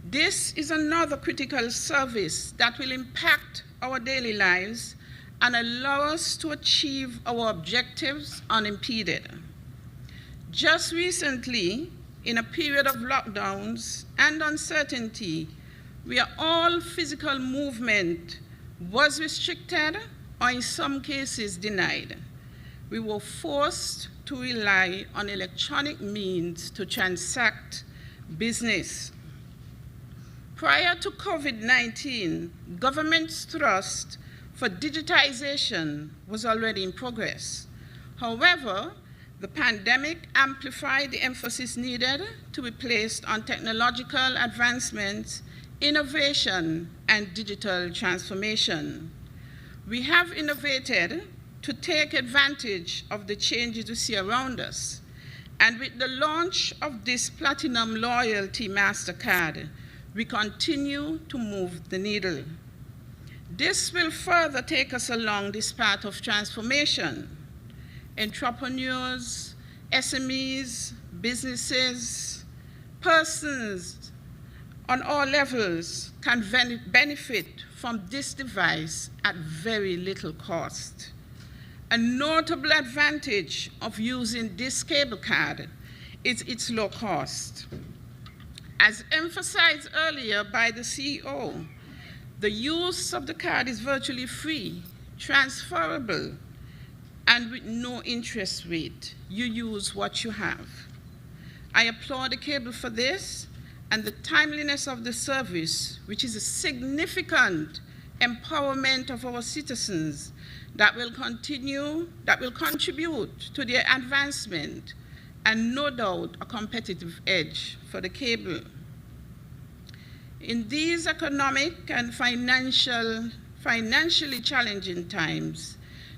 This is another critical service that will impact our daily lives and allow us to achieve our objectives unimpeded. Just recently, in a period of lockdowns and uncertainty, where all physical movement was restricted or in some cases denied, we were forced to rely on electronic means to transact business. Prior to COVID-19, government's thrust for digitization was already in progress. However, the pandemic amplified the emphasis needed to be placed on technological advancements, innovation, and digital transformation. We have innovated to take advantage of the changes we see around us. And with the launch of this Platinum Loyalty MasterCard, we continue to move the needle. This will further take us along this path of transformation. Entrepreneurs, SMEs, businesses, persons on all levels can benefit from this device at very little cost. A notable advantage of using this cable card is its low cost. As emphasized earlier by the CEO, the use of the card is virtually free, transferable, and with no interest rate. You use what you have. I applaud the Cable for this and the timeliness of the service, which is a significant empowerment of our citizens that will contribute to their advancement and no doubt a competitive edge for the Cable. In these economic and financially challenging times,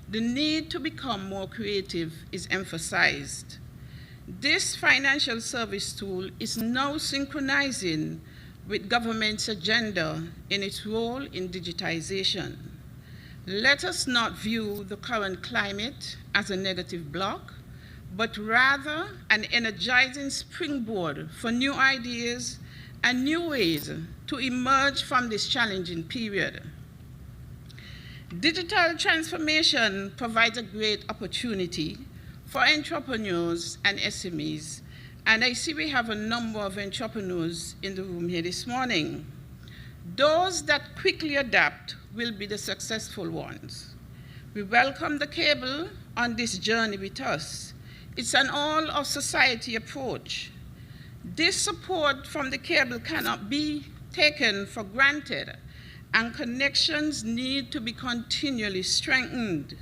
the need to become more creative is emphasized. This financial service tool is now synchronizing with government's agenda in its role in digitization. Let us not view the current climate as a negative block, but rather an energizing springboard for new ideas and new ways to emerge from this challenging period. Digital transformation provides a great opportunity for entrepreneurs and SMEs, and I see we have a number of entrepreneurs in the room here this morning. Those that quickly adapt will be the successful ones. We welcome the cable on this journey with us. It's an all-of-society approach. This support from the cable cannot be taken for granted, and connections need to be continually strengthened.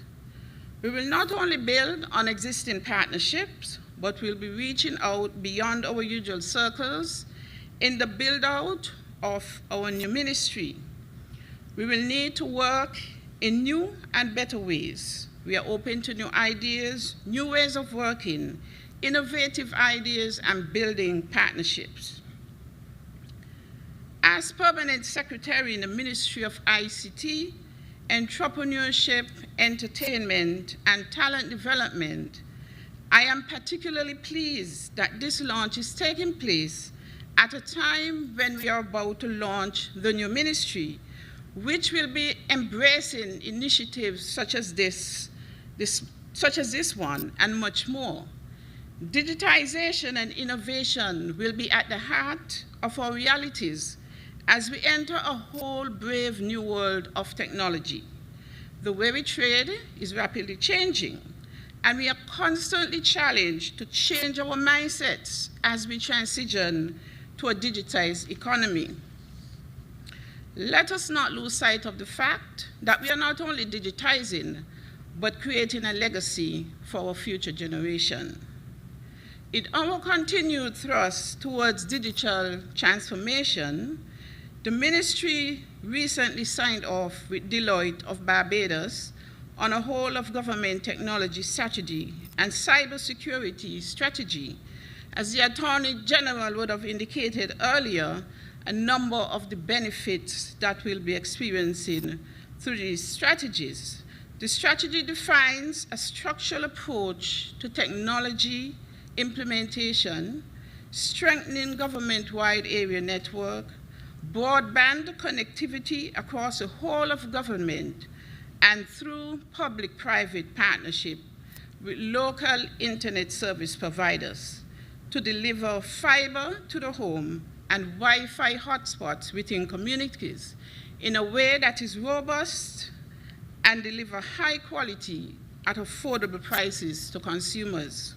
We will not only build on existing partnerships, but we'll be reaching out beyond our usual circles in the build-out of our new ministry. We will need to work in new and better ways. We are open to new ideas, new ways of working, innovative ideas, and building partnerships. As Permanent Secretary in the Ministry of ICT, Entrepreneurship, Entertainment, and Talent Development, I am particularly pleased that this launch is taking place at a time when we are about to launch the new ministry, which will be embracing initiatives such as this one and much more. Digitization and innovation will be at the heart of our realities as we enter a whole brave new world of technology. The way we trade is rapidly changing, and we are constantly challenged to change our mindsets as we transition to a digitized economy. Let us not lose sight of the fact that we are not only digitizing, but creating a legacy for our future generation. In our continued thrust towards digital transformation, the ministry recently signed off with Deloitte of Barbados on a whole of government technology strategy and cybersecurity strategy. As the Attorney General would have indicated earlier, a number of the benefits that we'll be experiencing through these strategies. The strategy defines a structural approach to technology implementation, strengthening government-wide area network, broadband connectivity across the whole of government, and through public-private partnership with local internet service providers to deliver fiber to the home and Wi-Fi hotspots within communities in a way that is robust and deliver high quality at affordable prices to consumers.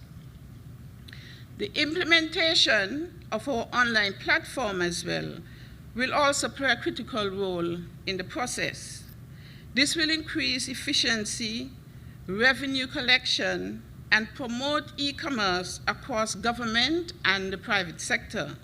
The implementation of our online platform as well will also play a critical role in the process. This will increase efficiency, revenue collection, and promote e-commerce across government and the private sector.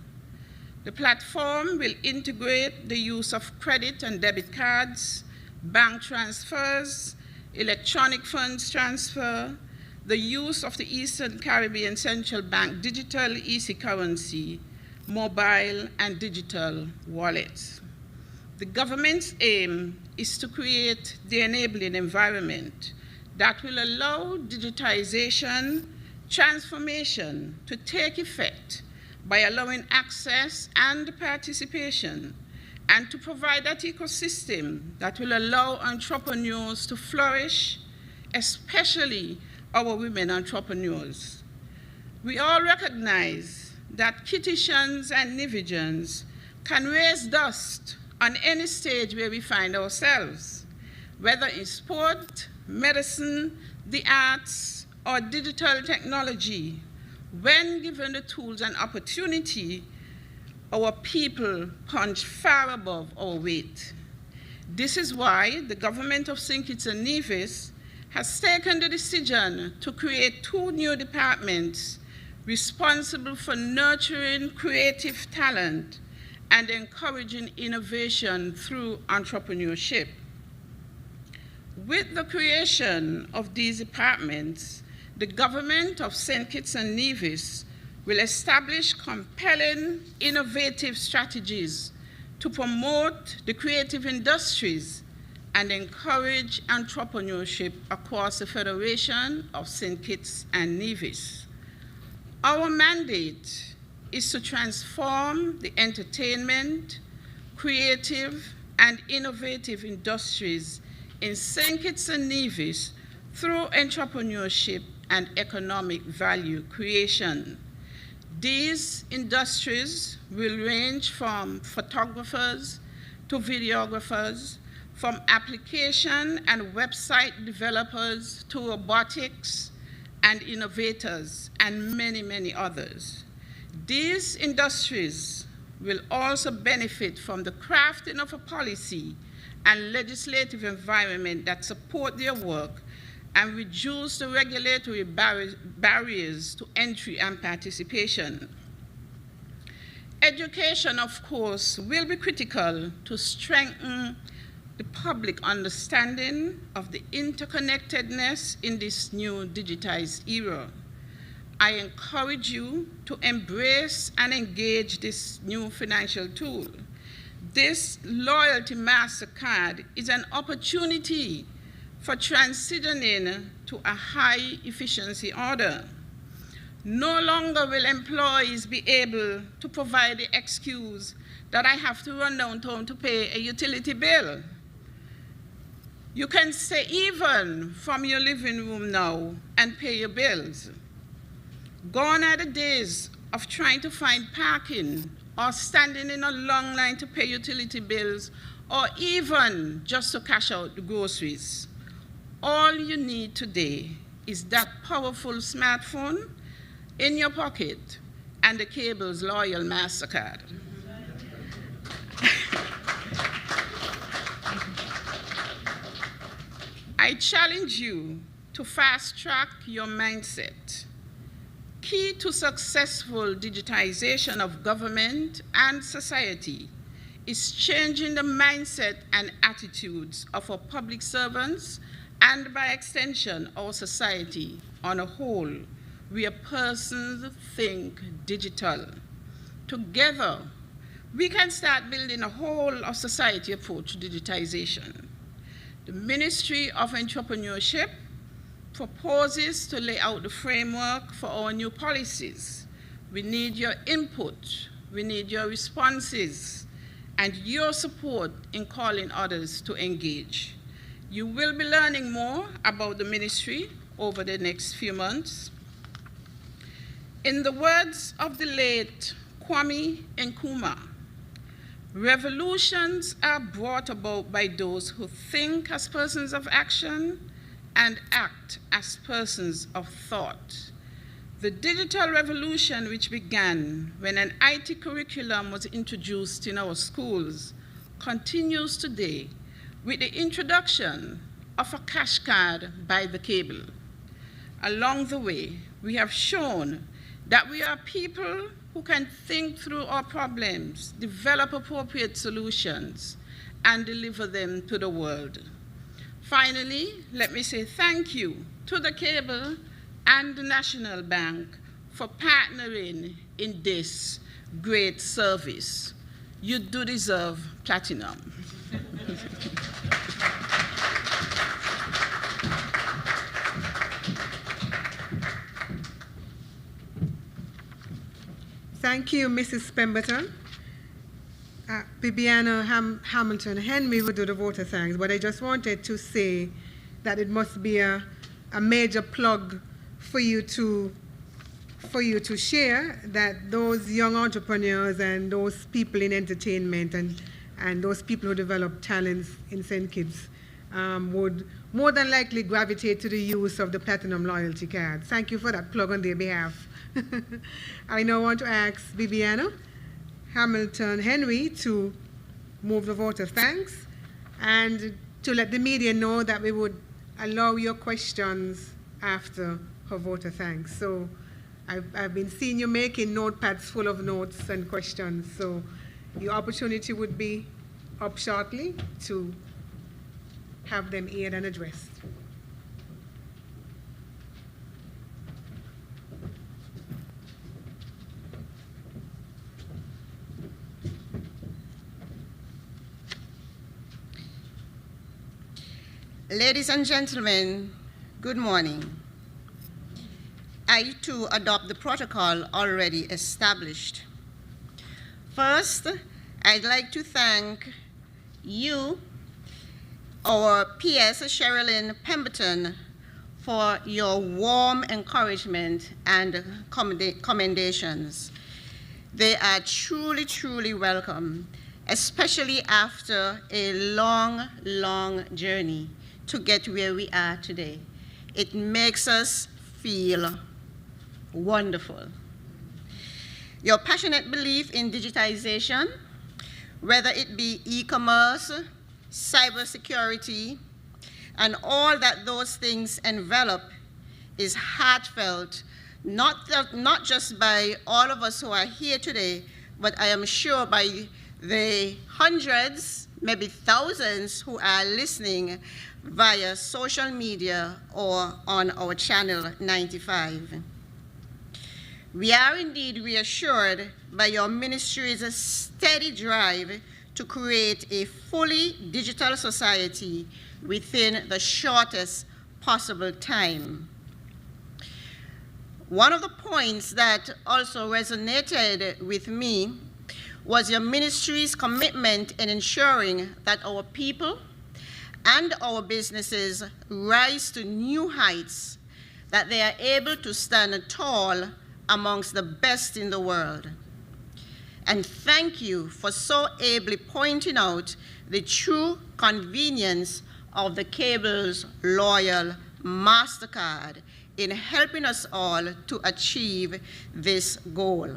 The platform will integrate the use of credit and debit cards, bank transfers, electronic funds transfer, the use of the Eastern Caribbean Central Bank digital easy currency, mobile and digital wallets. The government's aim is to create the enabling environment that will allow digitization transformation to take effect by allowing access and participation, and to provide that ecosystem that will allow entrepreneurs to flourish, especially our women entrepreneurs. We all recognize that Kittitians and Nivigians can raise dust on any stage where we find ourselves, whether in sport, medicine, the arts, or digital technology. When given the tools and opportunity, our people punch far above our weight. This is why the government of St. Kitts and Nevis has taken the decision to create 2 new departments responsible for nurturing creative talent and encouraging innovation through entrepreneurship. With the creation of these departments, the government of St. Kitts and Nevis will establish compelling, innovative strategies to promote the creative industries and encourage entrepreneurship across the Federation of St. Kitts and Nevis. Our mandate is to transform the entertainment, creative, and innovative industries in St. Kitts and Nevis through entrepreneurship and economic value creation. These industries will range from photographers to videographers, from application and website developers to robotics and innovators, and many, many others. These industries will also benefit from the crafting of a policy and legislative environment that support their work and reduce the regulatory barriers to entry and participation. Education, of course, will be critical to strengthen the public understanding of the interconnectedness in this new digitized era. I encourage you to embrace and engage this new financial tool. This Loyalty MasterCard is an opportunity for transitioning to a high efficiency order. No longer will employees be able to provide the excuse that I have to run downtown to pay a utility bill. You can stay even from your living room now and pay your bills. Gone are the days of trying to find parking or standing in a long line to pay utility bills or even just to cash out the groceries. All you need today is that powerful smartphone in your pocket and the cable's loyal MasterCard. I challenge you to fast-track your mindset. Key to successful digitization of government and society is changing the mindset and attitudes of our public servants and, by extension, our society on a whole, where persons think digital. Together, we can start building a whole of society approach to digitization. The Ministry of Entrepreneurship proposes to lay out the framework for our new policies. We need your input, we need your responses, and your support in calling others to engage. You will be learning more about the ministry over the next few months. In the words of the late Kwame Nkrumah, revolutions are brought about by those who think as persons of action and act as persons of thought. The digital revolution, which began when an IT curriculum was introduced in our schools, continues today with the introduction of a cash card by the cable. Along the way, we have shown that we are people who can think through our problems, develop appropriate solutions, and deliver them to the world. Finally, let me say thank you to the Cable and the National Bank for partnering in this great service. You do deserve platinum. Thank you, Mrs. Pemberton. Bibiana Hamilton Henry will do the vote of thanks, but I just wanted to say that it must be a major plug for you to share that those young entrepreneurs and those people in entertainment and those people who develop talents in St. Kitts would more than likely gravitate to the use of the Platinum Loyalty Card. Thank you for that plug on their behalf. I now want to ask Bibiana Hamilton Henry to move the vote of thanks and to let the media know that we would allow your questions after her vote of thanks. So I've been seeing you making notepads full of notes and questions, so your opportunity would be up shortly to have them aired and addressed. Ladies and gentlemen, good morning. I too adopt the protocol already established. First, I'd like to thank you, our PS Sherilyn Pemberton, for your warm encouragement and commendations. They are truly, truly welcome, especially after a long, long journey to get where we are today. It makes us feel wonderful. Your passionate belief in digitization, whether it be e-commerce, cybersecurity, and all that those things envelop, is heartfelt, not just by all of us who are here today, but I am sure by the hundreds, maybe thousands who are listening via social media or on our channel 95. We are indeed reassured by your ministry's steady drive to create a fully digital society within the shortest possible time. One of the points that also resonated with me was your ministry's commitment in ensuring that our people and our businesses rise to new heights, that they are able to stand tall amongst the best in the world. And thank you for so ably pointing out the true convenience of the cable's loyal MasterCard in helping us all to achieve this goal.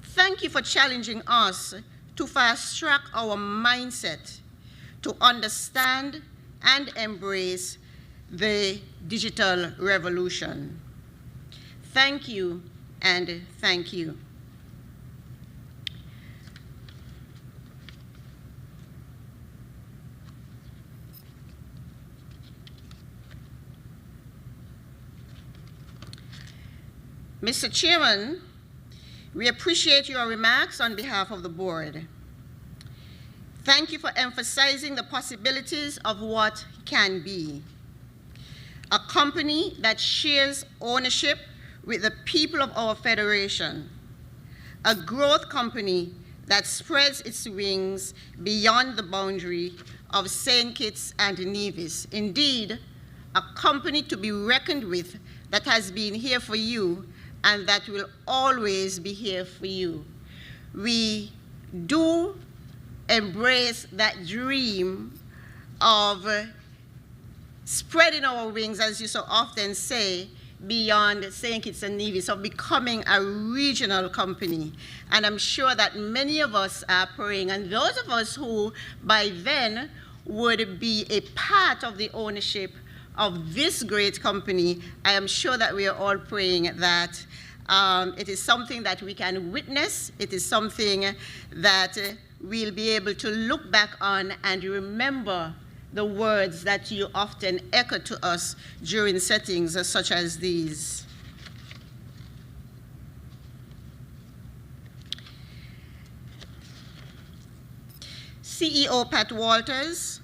Thank you for challenging us to fast-track our mindset to understand and embrace the digital revolution. Thank you, and thank you. Mr. Chairman, we appreciate your remarks on behalf of the board. Thank you for emphasizing the possibilities of what can be. A company that shares ownership with the people of our federation. A growth company that spreads its wings beyond the boundary of St. Kitts and Nevis. Indeed, a company to be reckoned with that has been here for you and that will always be here for you. We do embrace that dream of spreading our wings, as you so often say, beyond St. Kitts and Nevis, of becoming a regional company. And I'm sure that many of us are praying, and those of us who by then would be a part of the ownership of this great company, I am sure that we are all praying that it is something that we can witness. It is something that we'll be able to look back on and remember the words that you often echo to us during settings such as these. CEO Pat Walters,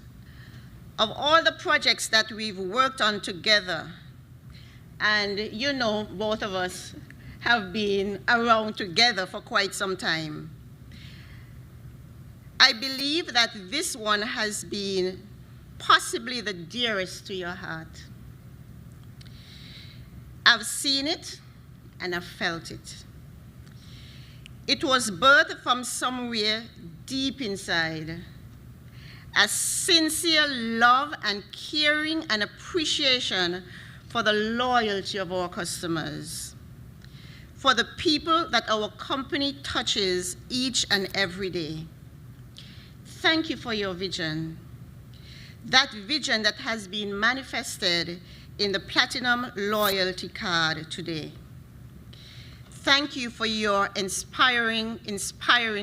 of all the projects that we've worked on together, and you know both of us have been around together for quite some time, I believe that this one has been possibly the dearest to your heart. I've seen it and I've felt it. It was birthed from somewhere deep inside, a sincere love and caring and appreciation for the loyalty of our customers, for the people that our company touches each and every day. Thank you for your vision. That vision that has been manifested in the Platinum Loyalty Card today. Thank you for your inspiring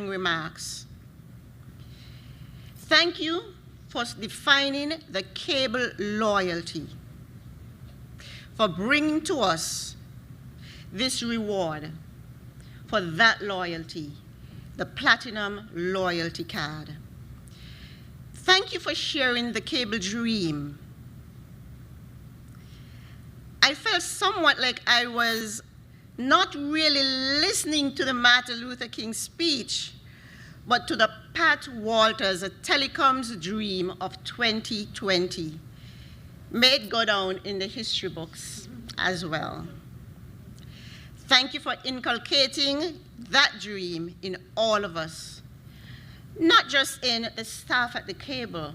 remarks. Thank you for defining the cable loyalty, for bringing to us this reward for that loyalty, the Platinum Loyalty Card. Thank you for sharing the cable dream. I felt somewhat like I was not really listening to the Martin Luther King speech, but to the Pat Walters, a telecoms dream of 2020. May it go down in the history books as well. Thank you for inculcating that dream in all of us. not just in the staff at the cable,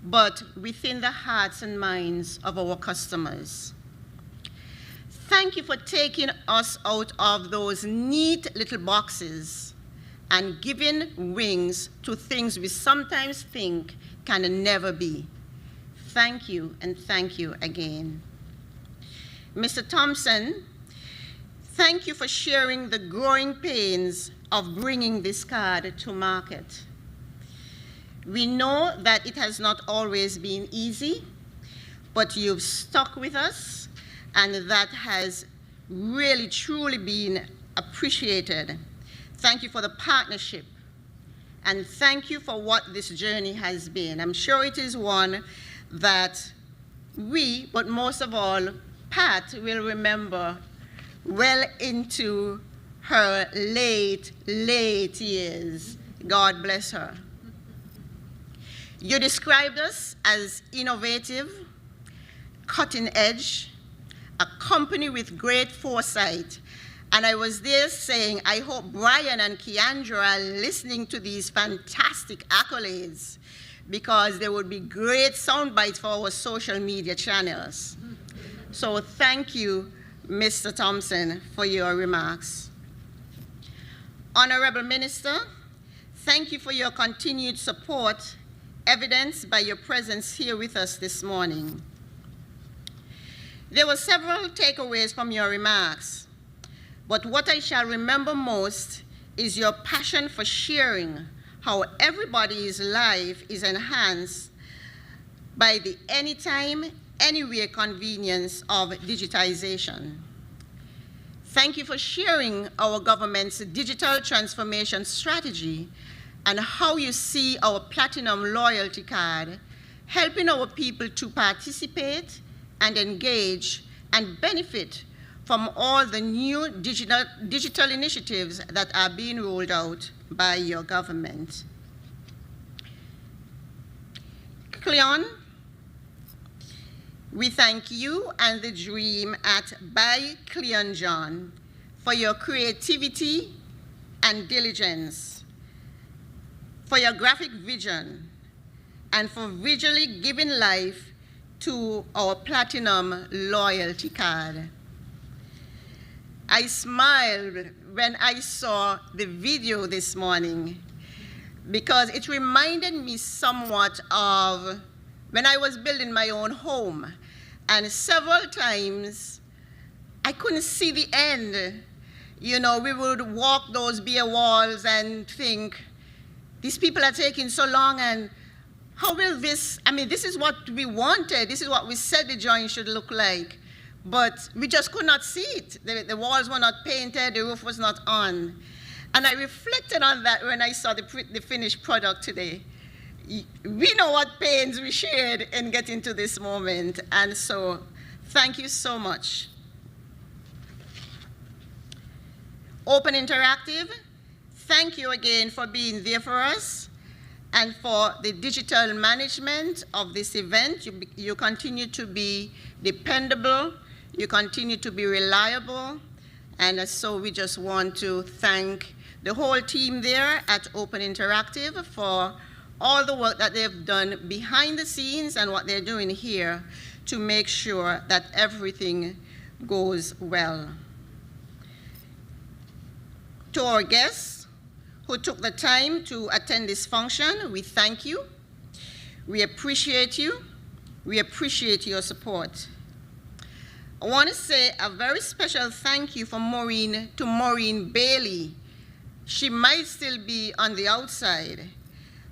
but within the hearts and minds of our customers. Thank you for taking us out of those neat little boxes and giving wings to things we sometimes think can never be. Thank you, and thank you again. Mr. Thompson, thank you for sharing the growing pains of bringing this card to market. We know that it has not always been easy, but you've stuck with us, and that has really, truly been appreciated. Thank you for the partnership, and thank you for what this journey has been. I'm sure it is one that we, but most of all, Pat will remember well into her late years. God bless her. You described us as innovative, cutting edge, a company with great foresight. And I was there saying, I hope Brian and Keandra are listening to these fantastic accolades, because there would be great sound bites for our social media channels. So thank you, Mr. Thompson, for your remarks. Honorable Minister, thank you for your continued support, evidenced by your presence here with us this morning. There were several takeaways from your remarks, but what I shall remember most is your passion for sharing how everybody's life is enhanced by the anytime, anywhere convenience of digitization. Thank you for sharing our government's digital transformation strategy and how you see our Platinum Loyalty Card helping our people to participate and engage and benefit from all the new digital initiatives that are being rolled out by your government. Cleon, we thank you and the Dream at By Cleon John for your creativity and diligence, for your graphic vision, and for visually giving life to our Platinum Loyalty Card. I smiled when I saw the video this morning because it reminded me somewhat of when I was building my own home, and several times I couldn't see the end. You know, we would walk those bare walls and think, these people are taking so long, and how will this, I mean, this is what we wanted, this is what we said the joint should look like, but we just could not see it. The walls were not painted, the roof was not on. And I reflected on that when I saw the finished product today. We know what pains we shared in getting to this moment, and so thank you so much. Open Interactive, thank you again for being there for us and for the digital management of this event. You continue to be dependable, you continue to be reliable, and so we just want to thank the whole team there at Open Interactive for all the work that they've done behind the scenes and what they're doing here to make sure that everything goes well. To our guests who took the time to attend this function, we thank you. We appreciate you. We appreciate your support. I want to say a very special thank you to Maureen Bailey. She might still be on the outside,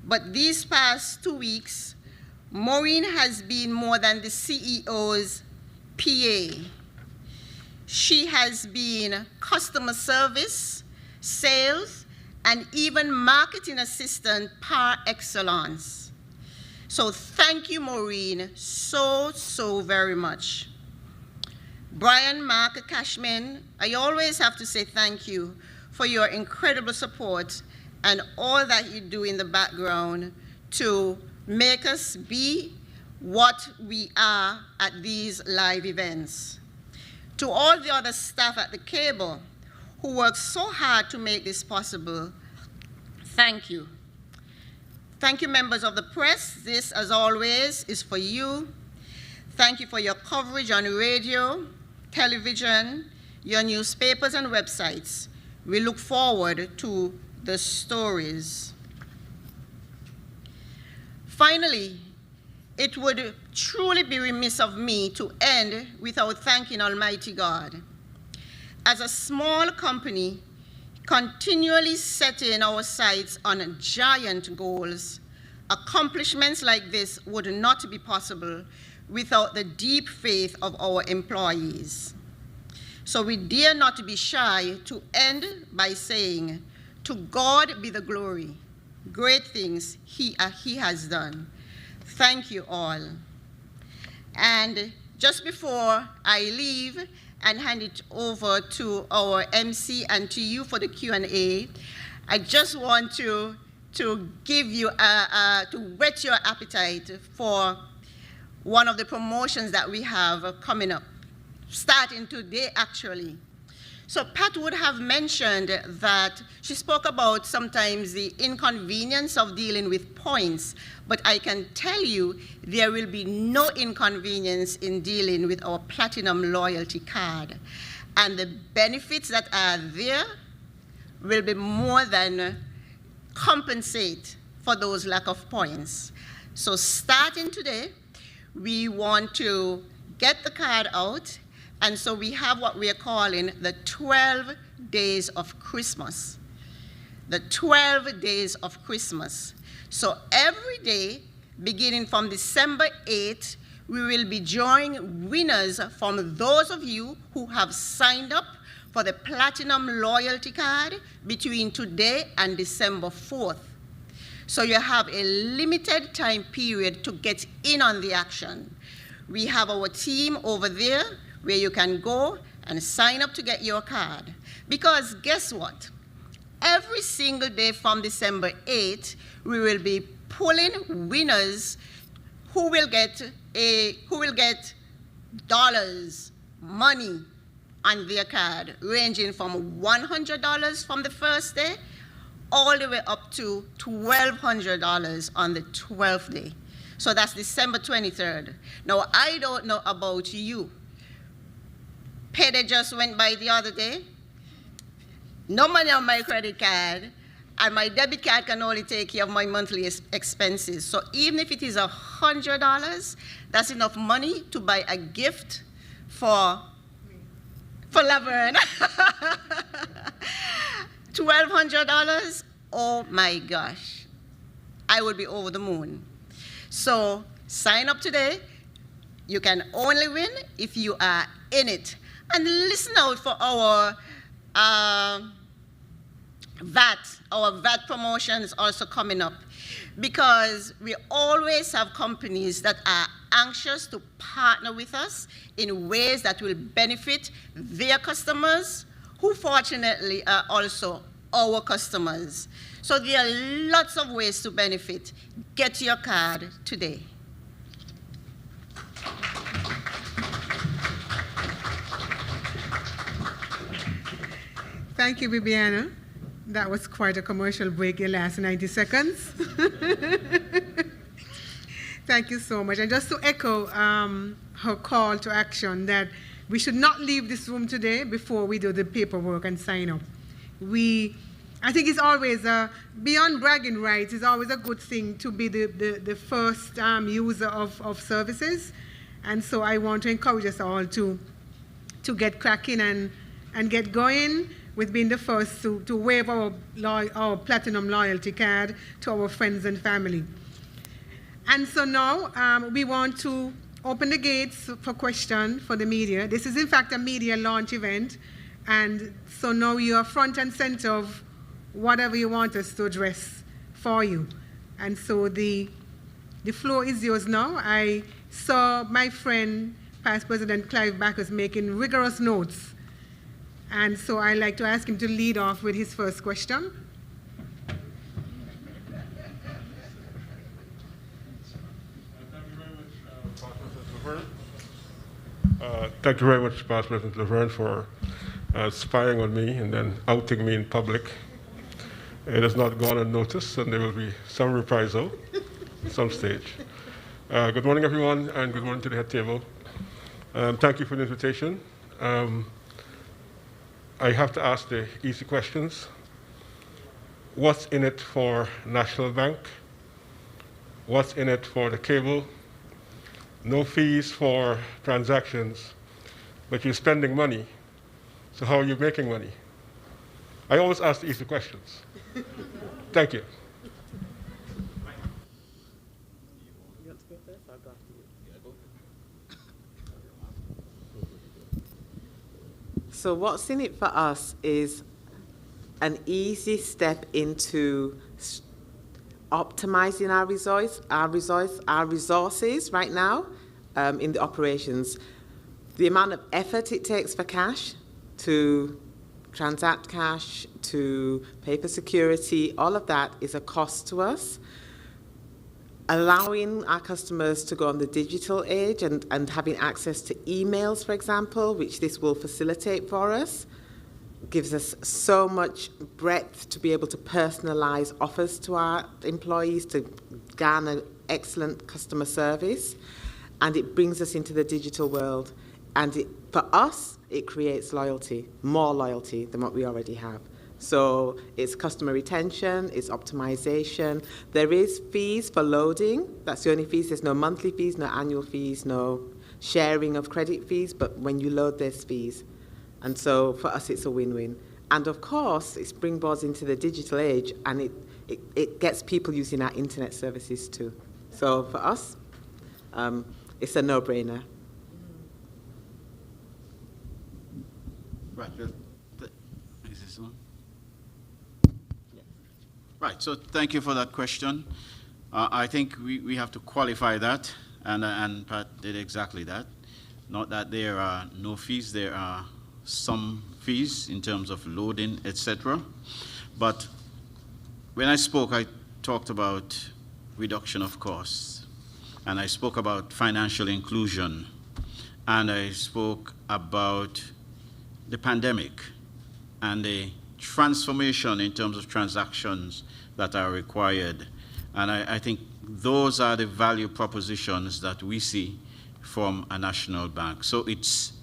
but these past 2 weeks, Maureen has been more than the CEO's PA. She has been customer service, sales, and even marketing assistant par excellence. So thank you, Maureen, so very much. Brian Mark Cashman, I always have to say thank you for your incredible support and all that you do in the background to make us be what we are at these live events. To all the other staff at the cable who work so hard to make this possible, thank you. Thank you, members of the press. This, as always, is for you. Thank you for your coverage on radio, television, your newspapers and websites. We look forward to the stories. Finally, it would truly be remiss of me to end without thanking Almighty God. As a small company, continually setting our sights on giant goals, accomplishments like this would not be possible without the deep faith of our employees. So we dare not be shy to end by saying, to God be the glory. Great things he has done. Thank you all. And just before I leave and hand it over to our MC and to you for the Q&A, I just want to give you, to whet your appetite for one of the promotions that we have coming up, starting today actually. So Pat would have mentioned that she spoke about sometimes the inconvenience of dealing with points, but I can tell you there will be no inconvenience in dealing with our Platinum Loyalty Card. And the benefits that are there will be more than compensate for those lack of points. So starting today, we want to get the card out. And so we have what we are calling the 12 days of Christmas. The 12 days of Christmas. So every day, beginning from December 8th, we will be drawing winners from those of you who have signed up for the Platinum Loyalty Card between today and December 4th. So you have a limited time period to get in on the action. We have our team over there where you can go and sign up to get your card. Because guess what? Every single day from December 8th, we will be pulling winners who will get dollars, money on their card, ranging from $100 from the first day all the way up to $1,200 on the 12th day. So that's December 23rd. Now, I don't know about you. Payday just went by the other day. No money on my credit card, and my debit card can only take care of my monthly expenses. So even if it is $100, that's enough money to buy a gift for Laverne. $1,200, oh my gosh, I would be over the moon. So sign up today. You can only win if you are in it. And listen out for our VAT promotions also coming up, because we always have companies that are anxious to partner with us in ways that will benefit their customers, who fortunately are also our customers. So there are lots of ways to benefit. Get your card today. Thank you, Bibiana. That was quite a commercial break, your last 90 seconds. Thank you so much. And just to echo her call to action that we should not leave this room today before we do the paperwork and sign up. I think it's always, beyond bragging rights, it's always a good thing to be the first user of services. And so I want to encourage us all to get cracking and get going with being the first to waive our Platinum Loyalty Card to our friends and family. And so now we want to open the gates for questions for the media. This is in fact a media launch event, and so now you are front and center of whatever you want us to address for you. And so the floor is yours now. I saw my friend, Past President Clive Backus, making rigorous notes. And so I'd like to ask him to lead off with his first question. Thank you very much, Past President Laverne, for spying on me and then outing me in public. It has not gone unnoticed, and there will be some reprisal at some stage. Good morning, everyone, and good morning to the head table. Thank you for the invitation. I have to ask the easy questions. What's in it for National Bank? What's in it for the cable? No fees for transactions, but you're spending money. So how are you making money? I always ask the easy questions. Thank you. So what's in it for us is an easy step into optimizing our resources right now in the operations. The amount of effort it takes for cash to transact cash, to pay for security, all of that is a cost to us. Allowing our customers to go on the digital age and having access to emails, for example, which this will facilitate for us, gives us so much breadth to be able to personalize offers to our employees to garner excellent customer service. And it brings us into the digital world. And for us, it creates loyalty, more loyalty than what we already have. So it's customer retention, it's optimization. There is fees for loading. That's the only fees. There's no monthly fees, no annual fees, no sharing of credit fees. But when you load, there's fees. And so for us, it's a win-win. And of course, it springboards into the digital age, and it gets people using our internet services too. So for us, it's a no-brainer. Right. Is this one? Right. So thank you for that question. I think we have to qualify that, and Pat did exactly that. Not that there are no fees, there are some fees in terms of loading, etc. But when I spoke, I talked about reduction of costs, and I spoke about financial inclusion, and I spoke about the pandemic and the transformation in terms of transactions that are required. And I think those are the value propositions that we see from a national bank. So it's,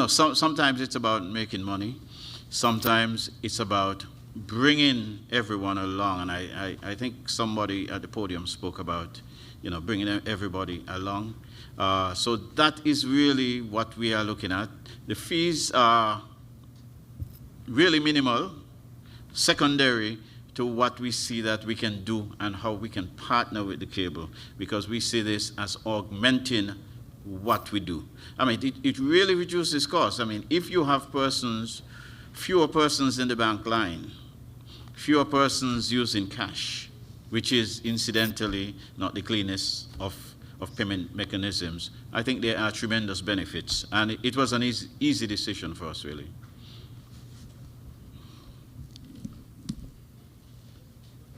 sometimes it's about making money. Sometimes it's about bringing everyone along. And I think somebody at the podium spoke about, bringing everybody along. So that is really what we are looking at. The fees are really minimal, secondary to what we see that we can do and how we can partner with the cable, because we see this as augmenting what we do. I mean, it really reduces costs. I mean, if you have fewer persons in the bank line, fewer persons using cash, which is incidentally not the cleanest of payment mechanisms, I think there are tremendous benefits. And it was an easy decision for us, really.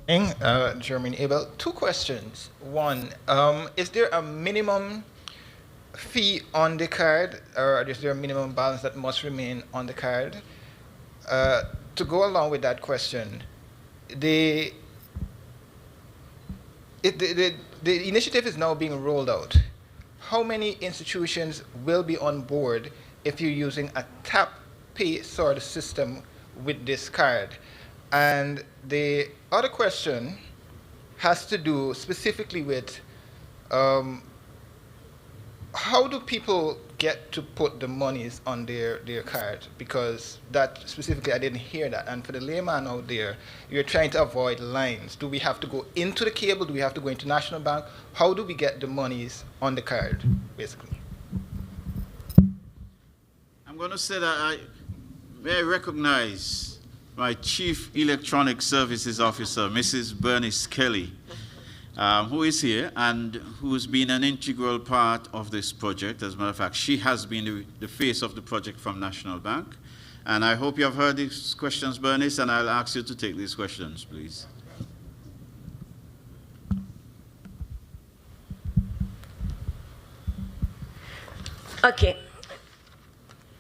Jermaine Abel, two questions. One, is there a minimum fee on the card, or is there a minimum balance that must remain on the card? To go along with that question, the initiative is now being rolled out. How many institutions will be on board if you're using a tap pay sort of system with this card? And the other question has to do specifically with how do people get to put the monies on their card? Because that specifically, I didn't hear that. And for the layman out there, you're trying to avoid lines. Do we have to go into the cable? Do we have to go into National Bank? How do we get the monies on the card, basically? I'm going to say that I recognize my Chief Electronic Services Officer, Mrs. Bernice Kelly, who is here and who's been an integral part of this project. As a matter of fact, she has been the face of the project from National Bank. And I hope you have heard these questions, Bernice, and I'll ask you to take these questions, please. Okay.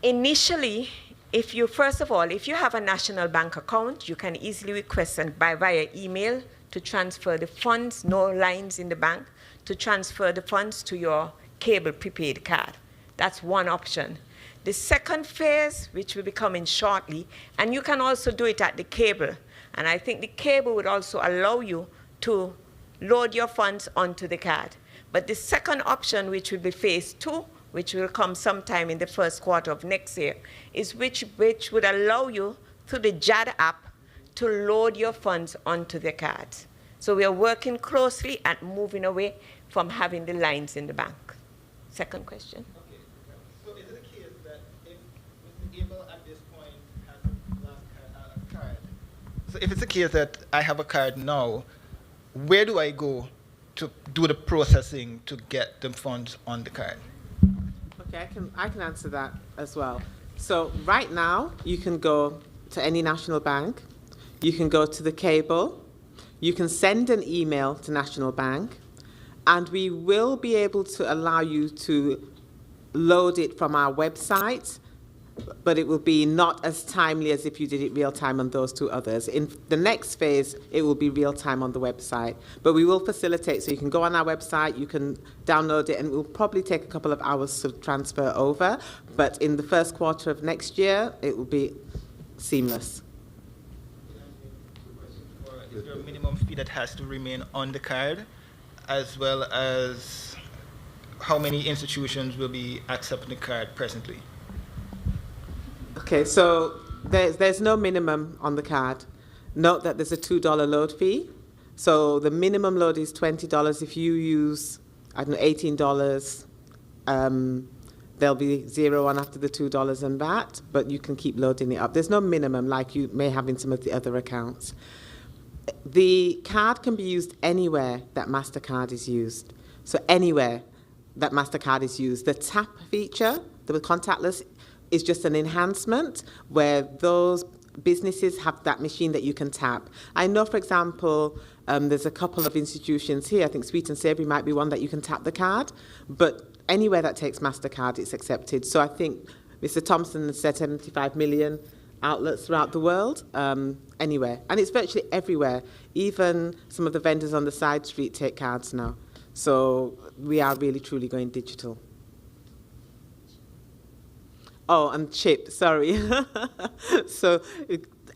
Initially, If you, first of all, if you have a national bank account, you can easily request via email to transfer the funds, no lines in the bank, to transfer the funds to your cable prepaid card. That's one option. The second phase, which will be coming shortly, and you can also do it at the cable. And I think the cable would also allow you to load your funds onto the card. But the second option, which will be phase 2, which will come sometime in the first quarter of next year, is which would allow you through the JAD app to load your funds onto the cards. So we are working closely at moving away from having the lines in the bank. Second question. Okay. So is it a case that if Mr. Abel at this point has a card, so if it's a case that I have a card now, where do I go to do the processing to get the funds on the card? Okay, I can answer that as well. So right now, you can go to any national bank, you can go to the cable, you can send an email to National Bank, and we will be able to allow you to load it from our website, but it will be not as timely as if you did it real time on those two others. In the next phase, it will be real time on the website, but we will facilitate, so you can go on our website, you can download it, and it will probably take a couple of hours to transfer over, but in the first quarter of next year, it will be seamless. Is there a minimum fee that has to remain on the card, as well as how many institutions will be accepting the card presently? Okay, so there's no minimum on the card. Note that there's a $2 load fee. So the minimum load is $20. If you use, I don't know, $18, there'll be zero on after the $2 and VAT, but you can keep loading it up. There's no minimum like you may have in some of the other accounts. The card can be used anywhere that MasterCard is used. So anywhere that MasterCard is used. The tap feature, the contactless, is just an enhancement where those businesses have that machine that you can tap. I know, for example, there's a couple of institutions here, I think Sweet and Savoury might be one that you can tap the card, but anywhere that takes MasterCard, it's accepted. So I think Mr. Thompson said 75 million outlets throughout the world, anywhere. And it's virtually everywhere. Even some of the vendors on the side street take cards now. So we are really, truly going digital. Oh, and chip, sorry.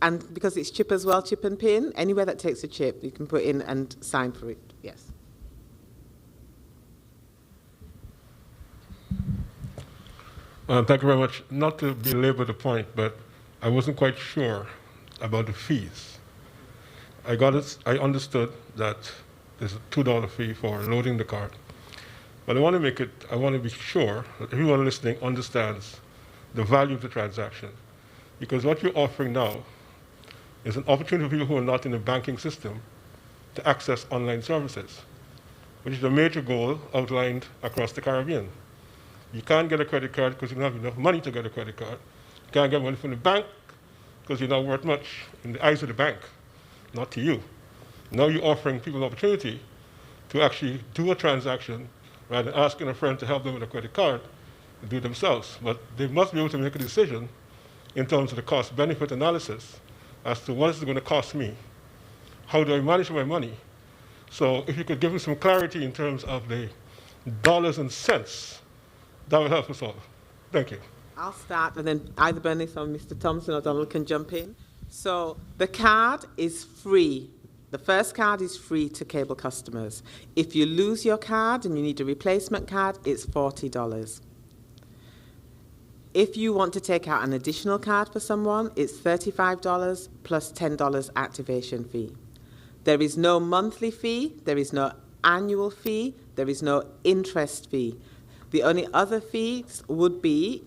And because it's chip as well, chip and pin, anywhere that takes a chip, you can put in and sign for it, yes. Thank you very much. Not to belabor the point, but I wasn't quite sure about the fees. I understood that there's a $2 fee for loading the card. But I want to be sure that everyone listening understands the value of the transaction. Because what you're offering now is an opportunity for people who are not in the banking system to access online services, which is a major goal outlined across the Caribbean. You can't get a credit card because you don't have enough money to get a credit card. You can't get money from the bank because you're not worth much in the eyes of the bank, not to you. Now you're offering people an opportunity to actually do a transaction rather than asking a friend to help them with a credit card and do it themselves. But they must be able to make a decision in terms of the cost-benefit analysis as to what is it going to cost me? How do I manage my money? So if you could give them some clarity in terms of the dollars and cents, that would help us all. Thank you. I'll start, and then either Bernice or Mr. Thompson or Donald can jump in. So the card is free. The first card is free to cable customers. If you lose your card and you need a replacement card, it's $40. If you want to take out an additional card for someone, it's $35 plus $10 activation fee. There is no monthly fee, there is no annual fee, there is no interest fee. The only other fees would be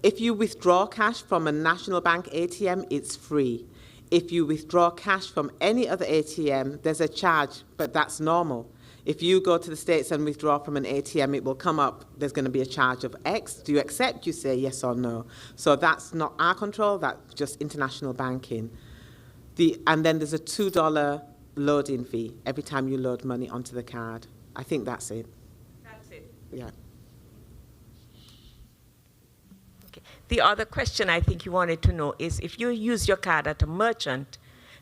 if you withdraw cash from a National Bank ATM, it's free. If you withdraw cash from any other ATM, there's a charge, but that's normal. If you go to the States and withdraw from an ATM, it will come up, there's going to be a charge of X. Do you accept? You say yes or no. So that's not our control, that's just international banking. And then there's a $2 loading fee every time you load money onto the card. I think that's it. That's it. Yeah. The other question I think you wanted to know is if you use your card at a merchant,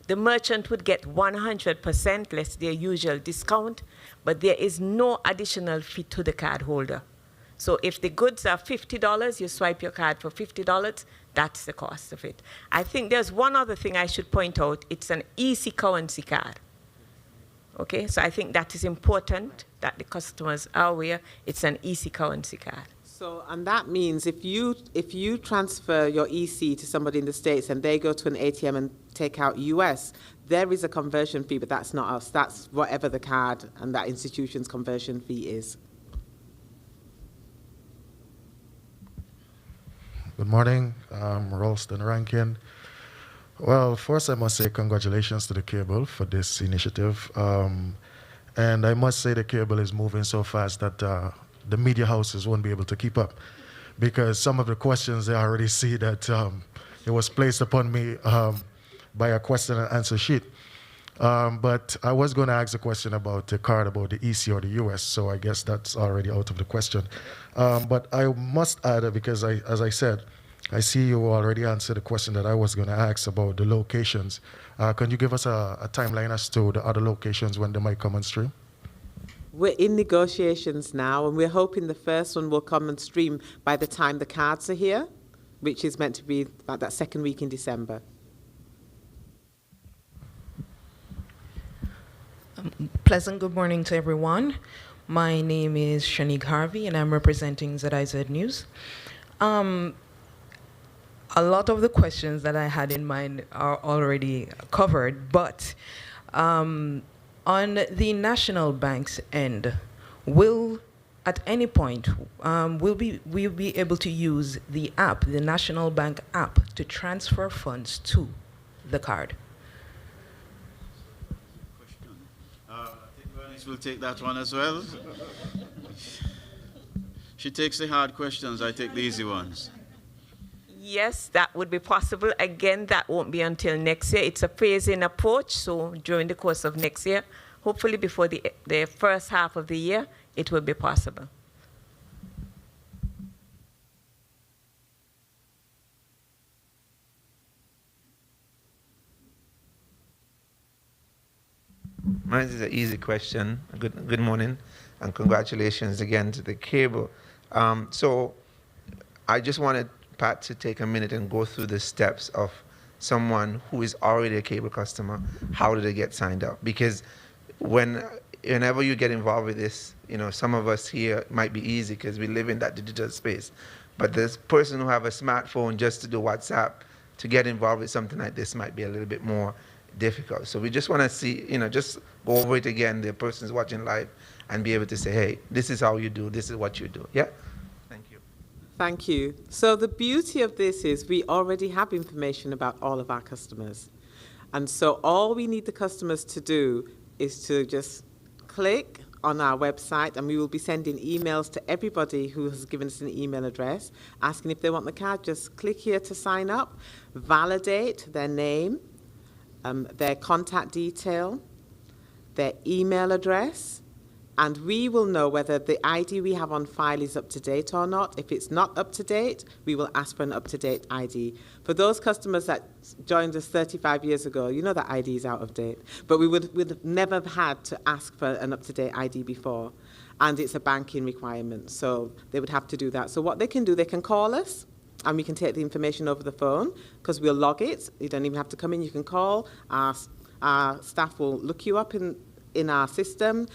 the merchant would get 100% less their usual discount, but there is no additional fee to the card holder. So if the goods are $50, you swipe your card for $50, that's the cost of it. I think there's one other thing I should point out. It's an easy currency card. Okay, so I think that is important that the customers are aware it's an easy currency card. So, and that means if you transfer your EC to somebody in the States and they go to an ATM and take out US, there is a conversion fee, but that's not us. That's whatever the card and that institution's conversion fee is. Good morning, Ralston Rankin. Well, first I must say congratulations to the Cable for this initiative. And I must say the Cable is moving so fast that the media houses won't be able to keep up, because some of the questions they already see that it was placed upon me by a question and answer sheet. But I was going to ask a question about the card, about the EC or the US, so I guess that's already out of the question. But I must add, because as I said, I see you already answered the question that I was going to ask about the locations. Can you give us a timeline as to the other locations when they might come on stream? We're in negotiations now, and we're hoping the first one will come on stream by the time the cards are here, which is meant to be about that second week in December. Pleasant good morning to everyone. My name is Shanique Harvey, and I'm representing ZIZ News. A lot of the questions that I had in mind are already covered, but on the national bank's end, will at any point we'll be able to use the app, the National Bank app, to transfer funds to the card? I think Bernice will take that one as well. She takes the hard questions, I take the easy ones. Yes, that would be possible. Again, that won't be until next year. It's a phase-in approach, so during the course of next year, hopefully before the first half of the year, it will be possible. Mine is an easy question. Good morning, and congratulations again to the Cable. So I just wanted Pat to take a minute and go through the steps of someone who is already a Cable customer. How do they get signed up? Because whenever you get involved with this, you know, some of us here might be easy because we live in that digital space. But this person who have a smartphone just to do WhatsApp, to get involved with something like this might be a little bit more difficult. So we just want to see, you know, just go over it again, the person's watching live, and be able to say, hey, this is how you do, this is what you do. Yeah? Thank you. So the beauty of this is we already have information about all of our customers. And so all we need the customers to do is to just click on our website, and we will be sending emails to everybody who has given us an email address asking if they want the card. Just click here to sign up, validate their name, their contact detail, their email address, and we will know whether the ID we have on file is up to date or not. If it's not up to date, we will ask for an up-to-date ID. For those customers that joined us 35 years ago, you know that ID is out of date, but we would have never had to ask for an up-to-date ID before, and it's a banking requirement, so they would have to do that. So what they can do, they can call us, and we can take the information over the phone, because we'll log it. You don't even have to come in, you can call. Our staff will look you up in our system.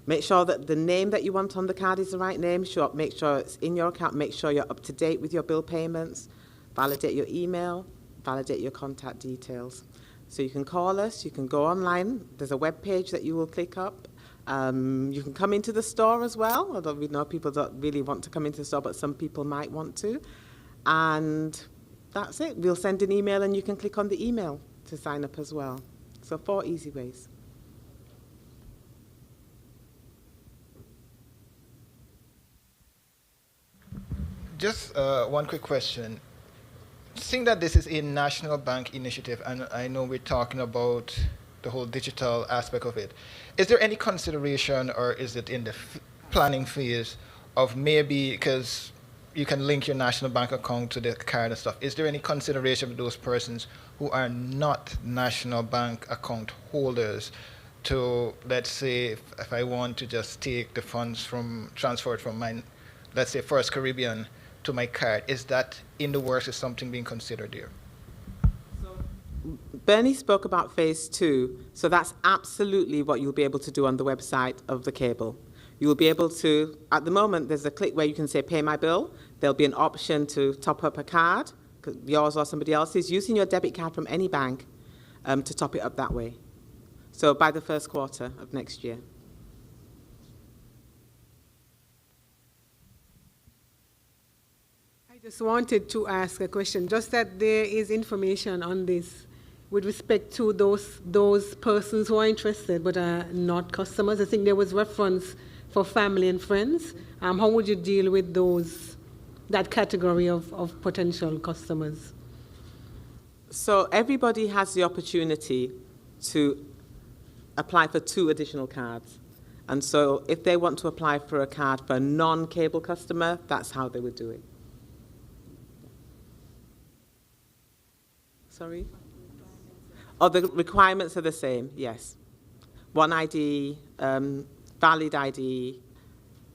Make sure that the name that you want on the card is the right name. Make sure it's in your account. Make sure you're up to date with your bill payments. Validate your email. Validate your contact details. So you can call us. You can go online. There's a web page that you will click up. You can come into the store as well, although we know people don't really want to come into the store, but some people might want to. And that's it. We'll send an email, and you can click on the email to sign up as well. So 4 easy ways. Just one quick question. Seeing that this is a national bank initiative, and I know we're talking about the whole digital aspect of it, is there any consideration, or is it in the planning phase of maybe, because you can link your national bank account to the card and stuff. Is there any consideration for those persons who are not national bank account holders to, let's say, if I want to just take the funds transferred from my, let's say, First Caribbean to my card, is that in the works? Is something being considered there? Bernie spoke about phase 2, so that's absolutely what you'll be able to do on the website of the cable. You'll be able to, at the moment, there's a click where you can say, pay my bill. There'll be an option to top up a card, yours or somebody else's, using your debit card from any bank to top it up that way. So by the first quarter of next year. I just wanted to ask a question, just that there is information on this with respect to those persons who are interested but are not customers. I think there was reference for family and friends. How would you deal with that category of potential customers? So everybody has the opportunity to apply for 2 additional cards. And so if they want to apply for a card for a non-cable customer, that's how they would do it. Sorry? Oh, the requirements are the same, yes. One ID, valid ID,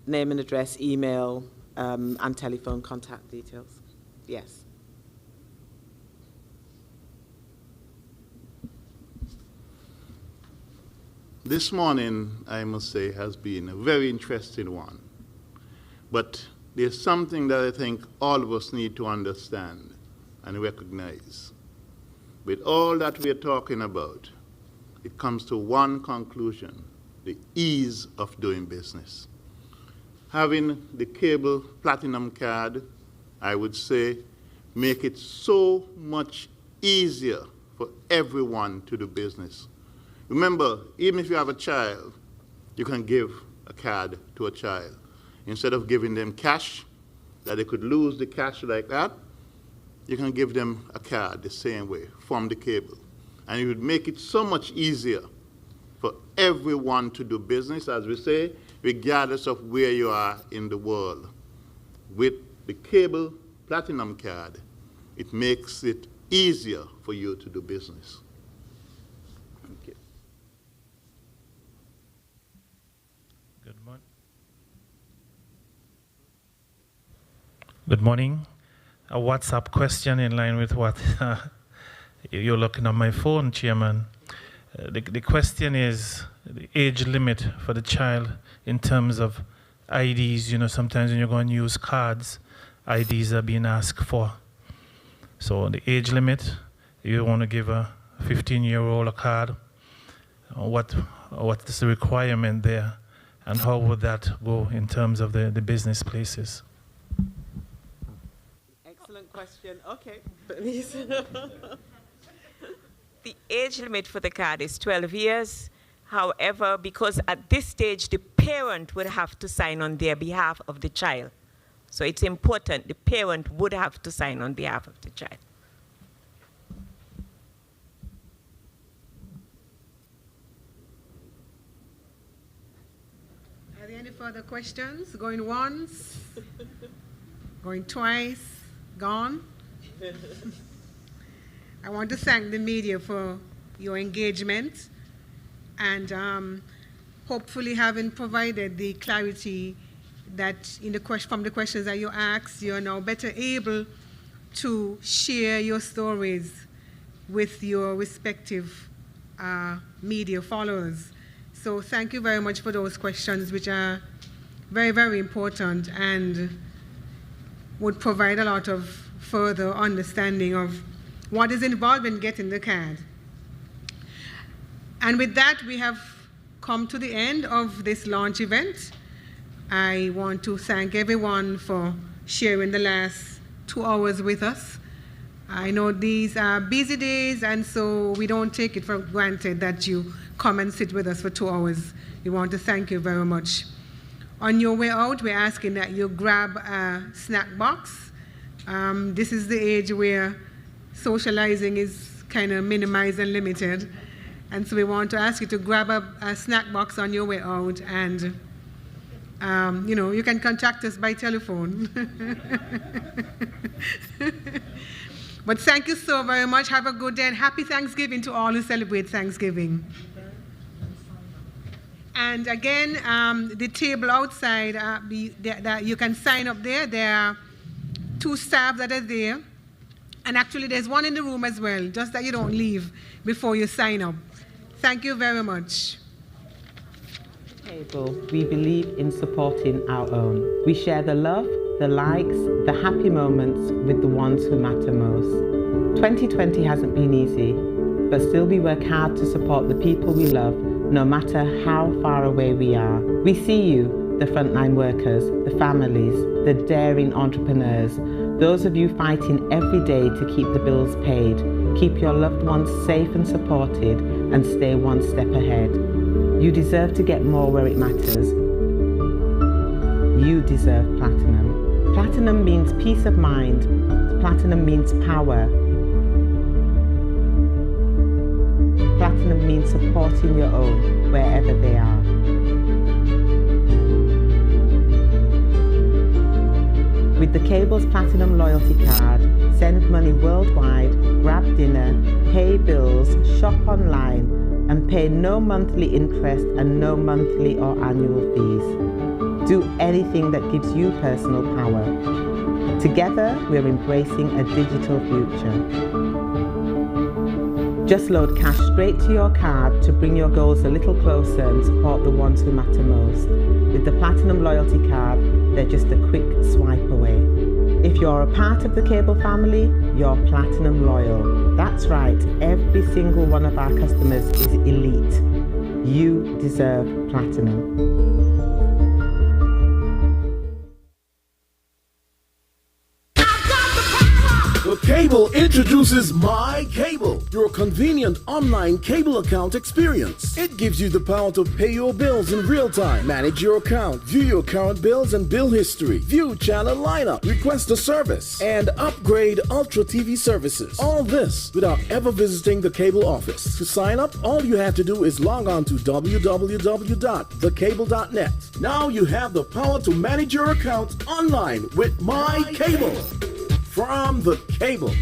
name and address, email, and telephone contact details. Yes. This morning, I must say, has been a very interesting one. But there's something that I think all of us need to understand and recognize. With all that we're talking about, it comes to one conclusion: the ease of doing business. Having the cable platinum card, I would say, make it so much easier for everyone to do business. Remember, even if you have a child, you can give a card to a child. Instead of giving them cash, that they could lose the cash like that, you can give them a card the same way from the cable. And it would make it so much easier for everyone to do business, as we say, regardless of where you are in the world. With the cable platinum card, it makes it easier for you to do business. Thank you. Good morning. A WhatsApp question in line with what you're looking on my phone, Chairman. The question is the age limit for the child in terms of IDs. You know, sometimes when you're going to use cards, IDs are being asked for. So the age limit, you want to give a 15-year-old a card, what is the requirement there, and how would that go in terms of the business places? Excellent question. Okay. The age limit for the card is 12 years. However, because at this stage, the parent would have to sign on their behalf of the child. So it's important the parent would have to sign on behalf of the child. Are there any further questions? Going once? Going twice? Gone? I want to thank the media for your engagement and hopefully having provided the clarity that from the questions that you asked, you're now better able to share your stories with your respective media followers. So thank you very much for those questions, which are very, very important and would provide a lot of further understanding of what is involved in getting the card. And with that, we have come to the end of this launch event. I want to thank everyone for sharing the last 2 hours with us. I know these are busy days, and so we don't take it for granted that you come and sit with us for 2 hours. We want to thank you very much. On your way out, we're asking that you grab a snack box. This is the age where socializing is kind of minimized and limited. And so we want to ask you to grab a snack box on your way out and You can contact us by telephone. But thank you so very much. Have a good day and happy Thanksgiving to all who celebrate Thanksgiving. And again, the table outside, you can sign up there. There are 2 staff that are there. And actually, there's one in the room as well, just that you don't leave before you sign up. Thank you very much. Table, we believe in supporting our own. We share the love, the likes, the happy moments with the ones who matter most. 2020 hasn't been easy, but still we work hard to support the people we love, no matter how far away we are. We see you, the frontline workers, the families, the daring entrepreneurs, those of you fighting every day to keep the bills paid, keep your loved ones safe and supported, and stay one step ahead. You deserve to get more where it matters. You deserve platinum. Platinum means peace of mind. Platinum means power. Platinum means supporting your own wherever they are. With the Cable's Platinum Loyalty Card, send money worldwide, grab dinner, pay bills, shop online, and pay no monthly interest and no monthly or annual fees. Do anything that gives you personal power. Together, we're embracing a digital future. Just load cash straight to your card to bring your goals a little closer and support the ones who matter most. With the Platinum Loyalty Card, they're just a quick swipe away. If you're a part of the Cable family, you're Platinum Loyal. That's right, every single one of our customers is elite. You deserve Platinum. Cable introduces My Cable, your convenient online cable account experience. It gives you the power to pay your bills in real time, manage your account, view your current bills and bill history, view channel lineup, request a service, and upgrade Ultra TV services. All this without ever visiting the cable office. To sign up, all you have to do is log on to www.thecable.net. Now you have the power to manage your account online with My Cable. From The Cable.